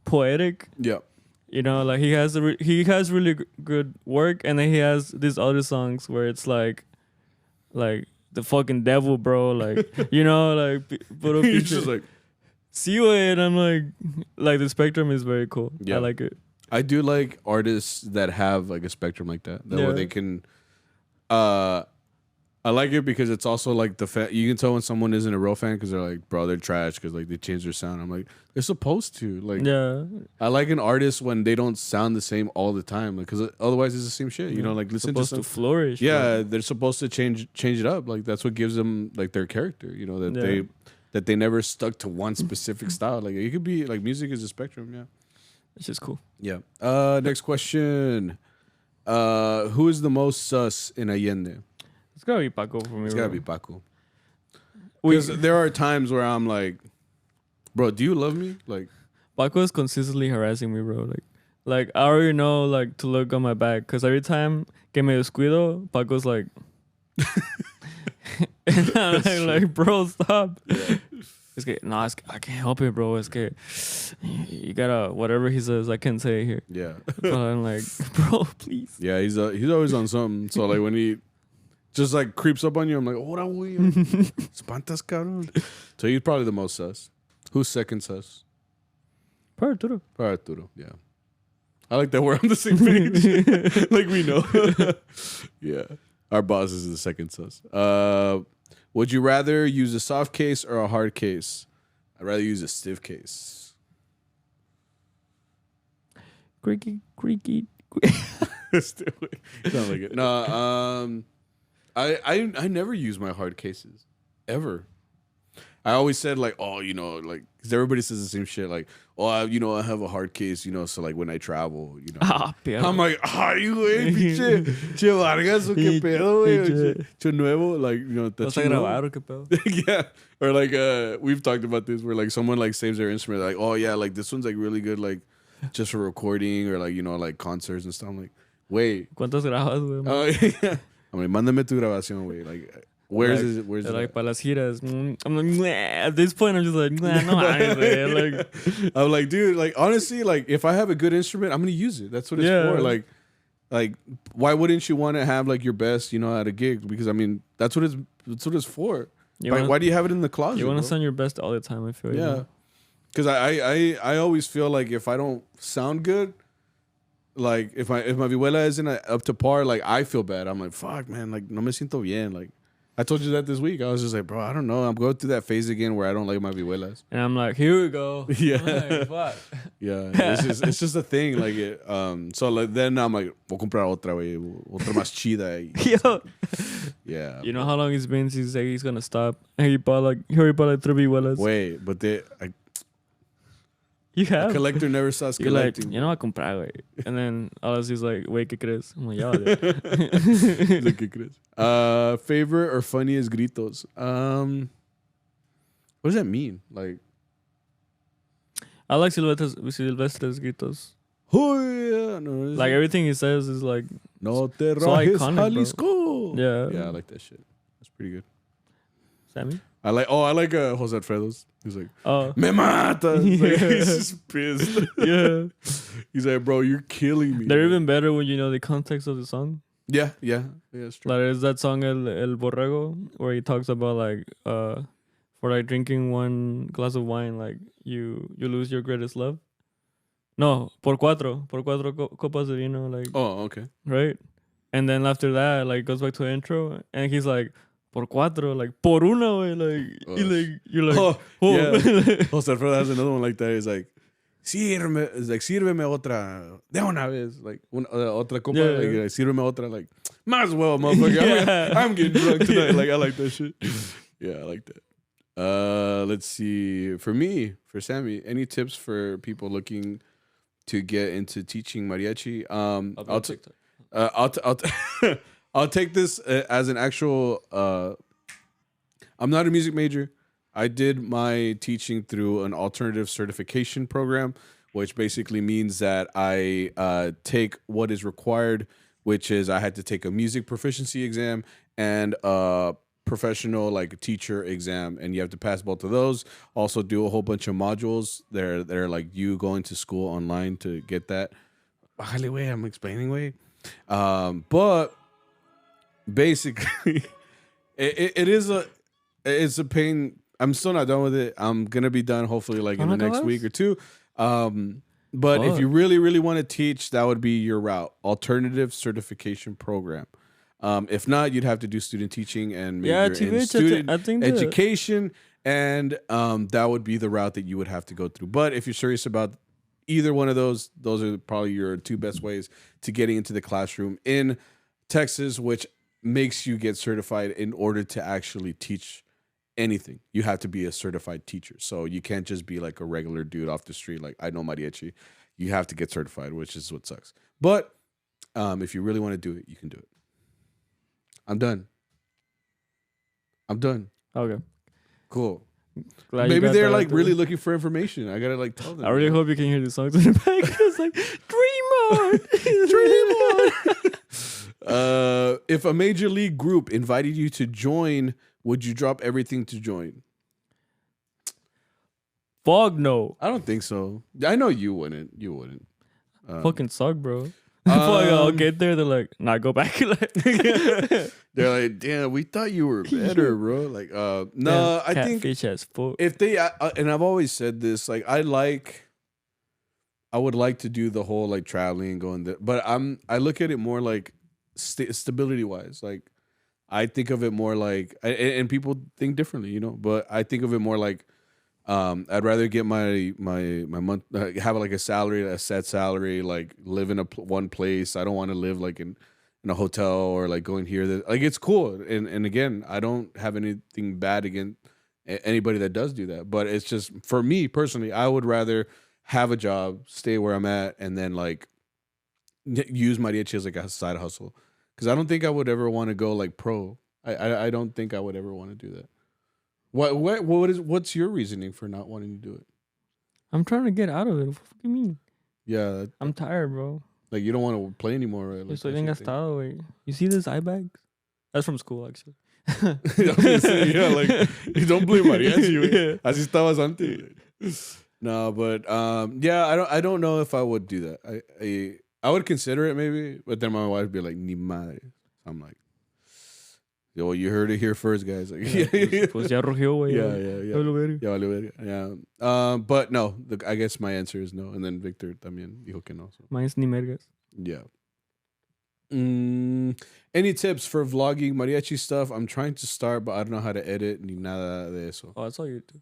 poetic. Yeah. You know, like he has really good work, and then he has these other songs where it's like the fucking devil, bro. Like you know, like he's just like see it, and I'm like the spectrum is very cool. Yeah. I like it. I do like artists that have like a spectrum like that where they can. I like it because it's also like you can tell when someone isn't a real fan because they're like, bro, they're trash because like they change their sound. I'm like, they're supposed to. Like, I like an artist when they don't sound the same all the time because otherwise it's the same shit. You know, like listen supposed to flourish. Yeah, bro. They're supposed to change it up. Like that's what gives them like their character. You know that they never stuck to one specific style. Like it could be like music is a spectrum. Yeah. It's just cool. Yeah. Next question. Who is the most sus in Allende? It's gotta be Paco for me. It's gotta be Paco. Because there are times where I'm like, bro, do you love me? Like, Paco is consistently harassing me, bro. Like I already know like to look on my back because every time que me descuido, Paco's like, and I'm like, bro, stop. Yeah. I can't help it, bro. It's que you gotta whatever he says, I can't say it here. Yeah. But I'm like, bro, please. Yeah, he's always on something. So like when he just like creeps up on you, I'm like, ora, güey. Espantas, cabrón. So he's probably the most sus. Who's second sus? Probably Arturo, yeah. I like that we're on the same page. Like we know. Yeah. Our boss is the second sus. Would you rather use a soft case or a hard case? I'd rather use a stiff case. Creaky. Sound like it. No, I never use my hard cases ever. I always said like, oh, you know, like because everybody says the same shit. Like, oh, I have a hard case, you know, so like when I travel, you know, I'm like, ay, güey, pinche Vargas, o qué pedo, güey, pinche nuevo, like, you know, ¿Vas a grabar o qué pedo? Yeah, or like we've talked about this where like someone like saves their instrument, like, oh yeah, like this one's like really good, like just for recording or like, you know, like concerts and stuff. I'm like, wait, ¿Cuántas grabas, güey? Oh yeah, I'm like, mándame tu grabación, güey, like. Where's it? Like para las giras. I'm like, nah. At this point, I'm just like, nah, no mames, like, I'm like, dude, like honestly, like if I have a good instrument, I'm gonna use it. That's what it's for. Like, why wouldn't you want to have like your best, you know, at a gig? Because I mean, that's what it's for. Why do you have it in the closet? You want to sound your best all the time. I feel. Yeah, because I always feel like if I don't sound good. Like if my vihuela isn't up to par, like I feel bad. I'm like, fuck, man, like no me siento bien. Like I told you that this week. I was just like, bro, I don't know. I'm going through that phase again where I don't like my vihuelas. And I'm like, here we go. Yeah, like, fuck. Yeah. It's just a thing. Like it. So like then I'm like, voy a comprar otra, güey, otra más chida. Yo. Yeah. You know how long it's been since he's gonna stop? And he already bought like 3 vihuelas. Wait, but You have. A collector never stops You're collecting. like, you know, I comprar, güey. And then he's like, wait, ¿qué crees? I'm like, ya, dude. Like, ¿qué crees? Favorite or funniest gritos? What does that mean? Like, I like Silvestre's gritos. Oh yeah, no, like everything he says is like, no te so rajes, iconic, Jalisco. Yeah. Yeah, I like that shit. That's pretty good. Sammy? I like Jose Alfredo's. He's like, oh, me mata. He's, like, Yeah. he's just pissed. Yeah. He's like, bro, you're killing me. They're even better when you know the context of the song. Yeah, it's true. Like there's that song El Borrego where he talks about like for like drinking 1 glass of wine, like you lose your greatest love. No, por cuatro copas de vino, like Oh, okay. right. And then after that, like goes back to the intro, and he's like, por cuatro, like por una, güey, like you're like, yeah. Jose Alfredo has another one like that. It's like, sírveme otra de una vez, like otra copa, like sírveme otra, like might as well, motherfucker. I'm getting drunk tonight. Like I like that shit. Yeah, I like that. Let's see. For Sammy, any tips for people looking to get into teaching mariachi? I'll take this as an actual. I'm not a music major. I did my teaching through an alternative certification program, which basically means that I take what is required, which is I had to take a music proficiency exam and a professional like teacher exam, and you have to pass both of those. Also do a whole bunch of modules. They're like you going to school online to get that. I'm explaining way. But basically it's a pain. I'm still not done with it. I'm gonna be done hopefully like in the next week or two. But if you really, really want to teach, that would be your route. Alternative certification program. If not, you'd have to do student teaching and major in student education, and that would be the route that you would have to go through. But if you're serious about either one of those are probably your two best ways to getting into the classroom in Texas, which makes you get certified in order to actually teach anything. You have to be a certified teacher. So you can't just be like a regular dude off the street like I know mariachi. You have to get certified, which is what sucks. But if you really want to do it, you can do it. I'm done. Okay. Cool. Glad maybe they're like really looking for information. I gotta like tell them. I really hope you can hear the songs in the back. It's like dream on. If a major league group invited you to join, would you drop everything to join? Fuck no. I don't think so. I know you wouldn't. Fucking suck, bro. I'll get there. They're like, nah, go back. They're like, damn, we thought you were better, bro. Like, no, I think if they, and I've always said this, like, I would like to do the whole like traveling and going there, but I look at it more like stability wise. Like, I think of it more like, and people think differently, you know, but I think of it more like, I'd rather get my month, have like a salary, a set salary, like live in one place. I don't want to live like in a hotel or like going here. Like it's cool. And again, I don't have anything bad against anybody that does do that. But it's just for me personally, I would rather have a job, stay where I'm at, and then like use mariachi as like a side hustle. Because I don't think I would ever want to go like pro. I don't think I would ever want to do that. What's your reasoning for not wanting to do it? I'm trying to get out of it. What do you mean? Yeah. I'm tired, bro. Like you don't want to play anymore, right? Like, estoy engastado, güey. You see this eye bags? That's from school, actually. Yeah, like you don't blame mariachi, güey. Así estabas antes. No, but yeah, I don't know if I would do that. I would consider it maybe, but then my wife would be like, ni madre. I'm like, yo, you heard it here first, guys. Like, pues ya rugió, güey. Yeah. But no, I guess my answer is no. And then Victor también dijo que no. So. Mine's ni mergas. Yeah. Any tips for vlogging mariachi stuff? I'm trying to start, but I don't know how to edit ni nada de eso. Oh, that's all you do.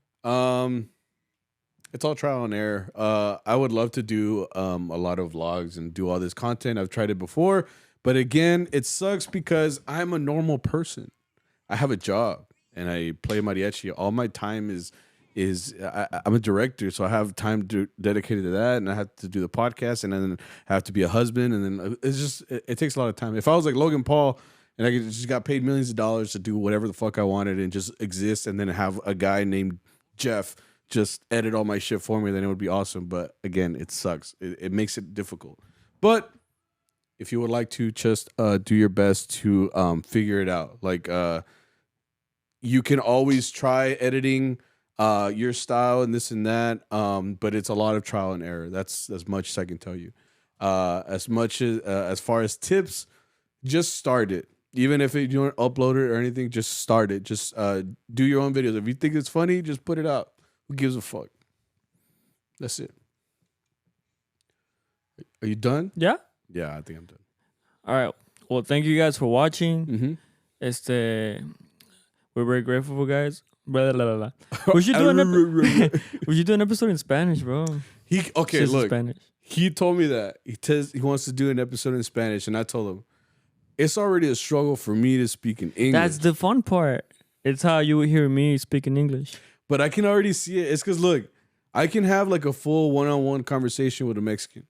It's all trial and error. I would love to do a lot of vlogs and do all this content. I've tried it before. But again, it sucks because I'm a normal person. I have a job and I play mariachi. All my time is I'm a director, so I have time dedicated to that, and I have to do the podcast, and then I have to be a husband, and then it's just it takes a lot of time. If I was like Logan Paul and I just got paid millions of dollars to do whatever the fuck I wanted and just exist, and then have a guy named Jeff just edit all my shit for me, then it would be awesome. But again, it sucks. It makes it difficult. But if you would like to just do your best to figure it out, like you can always try editing your style and this and that, but it's a lot of trial and error. That's as much as I can tell you. As far as tips, just start it. Even if you don't upload it or anything, just start it. Just do your own videos. If you think it's funny, just put it out. Who gives a fuck? That's it. Are you done? Yeah? Yeah, I think I'm done. All right. Well, thank you guys for watching. Mm-hmm. We're very grateful for guys. Blah, blah, blah, blah. We should do we should do an episode in Spanish, bro. Look. Spanish. He told me that. He wants to do an episode in Spanish, and I told him, it's already a struggle for me to speak in English. That's the fun part. It's how you hear me speak in English. But I can already see it. It's because, look, I can have like a full one-on-one conversation with a Mexican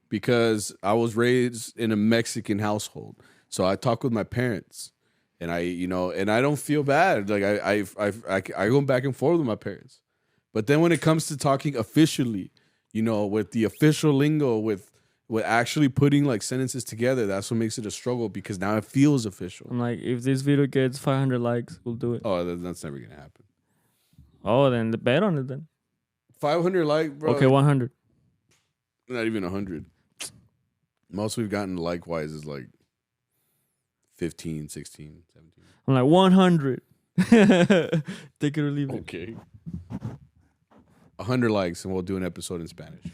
because I was raised in a Mexican household. So I talk with my parents, and I don't feel bad. Like I go back and forth with my parents. But then when it comes to talking officially, with the official lingo, with actually putting like sentences together, that's what makes it a struggle because now it feels official. I'm like, if this video gets 500 likes, we'll do it. Oh, that's never gonna happen. Oh, then bet on it then. 500 likes, bro. Okay, 100. Not even 100. Most we've gotten like-wise is like 15, 16, 17. I'm like 100. Take it or leave it. Okay. 100 likes and we'll do an episode in Spanish.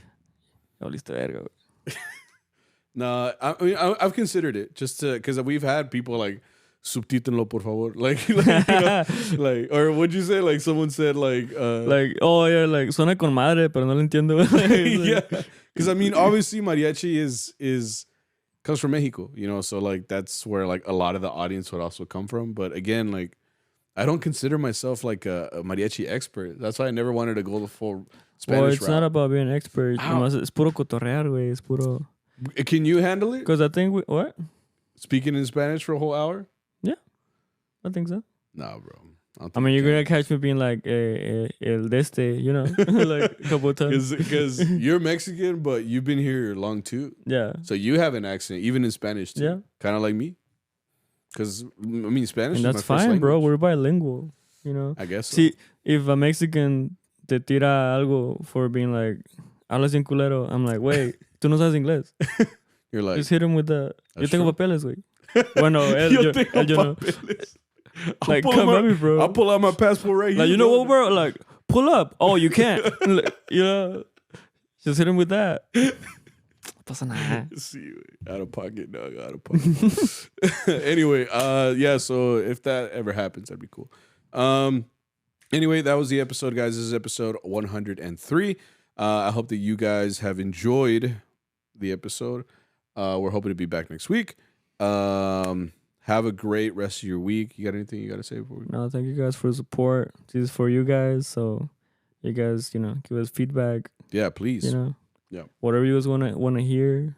Oh, listo, verga. No, I mean, I've considered it just because we've had people like subtítulo por favor, like or what'd you say? Like someone said like oh yeah, like suena con madre, pero no lo entiendo. Yeah, because I mean, obviously mariachi is comes from Mexico, so like that's where like a lot of the audience would also come from. But again, like I don't consider myself like a mariachi expert. That's why I never wanted to go the full Spanish well, it's route. not about being an expert. Es puro cotorrear, güey. Es puro. Can you handle it? Because I think what? Speaking in Spanish for a whole hour? Yeah, I think so. Nah, bro. I mean, you're gonna catch me being like el deste, like a couple of times. Because you're Mexican, but you've been here long too. Yeah. So you have an accent, even in Spanish too. Yeah. Kind of like me. Because I mean, Spanish. And is that's my first fine, bro. language. We're bilingual. I guess. So. See, if a Mexican te tira algo for being like hablas bien culero, I'm like, wait, tú no sabes inglés. You're like, just hit him with the. Yo tengo papeles, güey. Bueno, yo no. Like, come at me, bro. I'll pull out my passport right here. Like, you know what, bro? Like, pull up. Oh, you can't. Just hit him with that. Pasa nada. See, out of pocket, dog. Out of pocket. Anyway, yeah. So if that ever happens, that'd be cool. Anyway, that was the episode, guys. This is episode 103. I hope that you guys have enjoyed the episode. We're hoping to be back next week. Have a great rest of your week. You got anything you got to say before we go? No, thank you guys for the support. This is for you guys. So you guys, give us feedback. Yeah, please. Yeah. Whatever you guys want to hear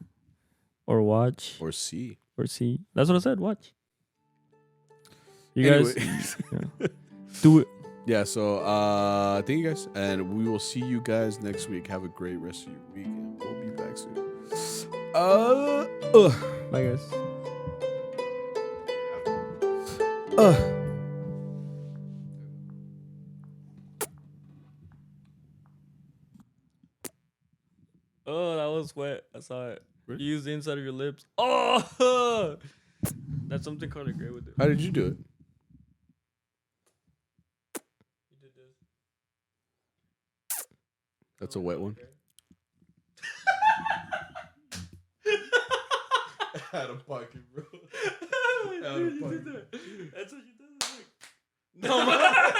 or watch. Or see. That's what I said. Watch. You guys do it. Yeah, so thank you guys. And we will see you guys next week. Have a great rest of your week. And we'll be back soon. Bye, guys. Oh, that was wet. I saw it. Really? You used the inside of your lips. Oh, that's something Carly Gray would do. How did you do it? You did this. That's a wet one. Out of pocket, bro. Out of pocket. That's what you did. No, man.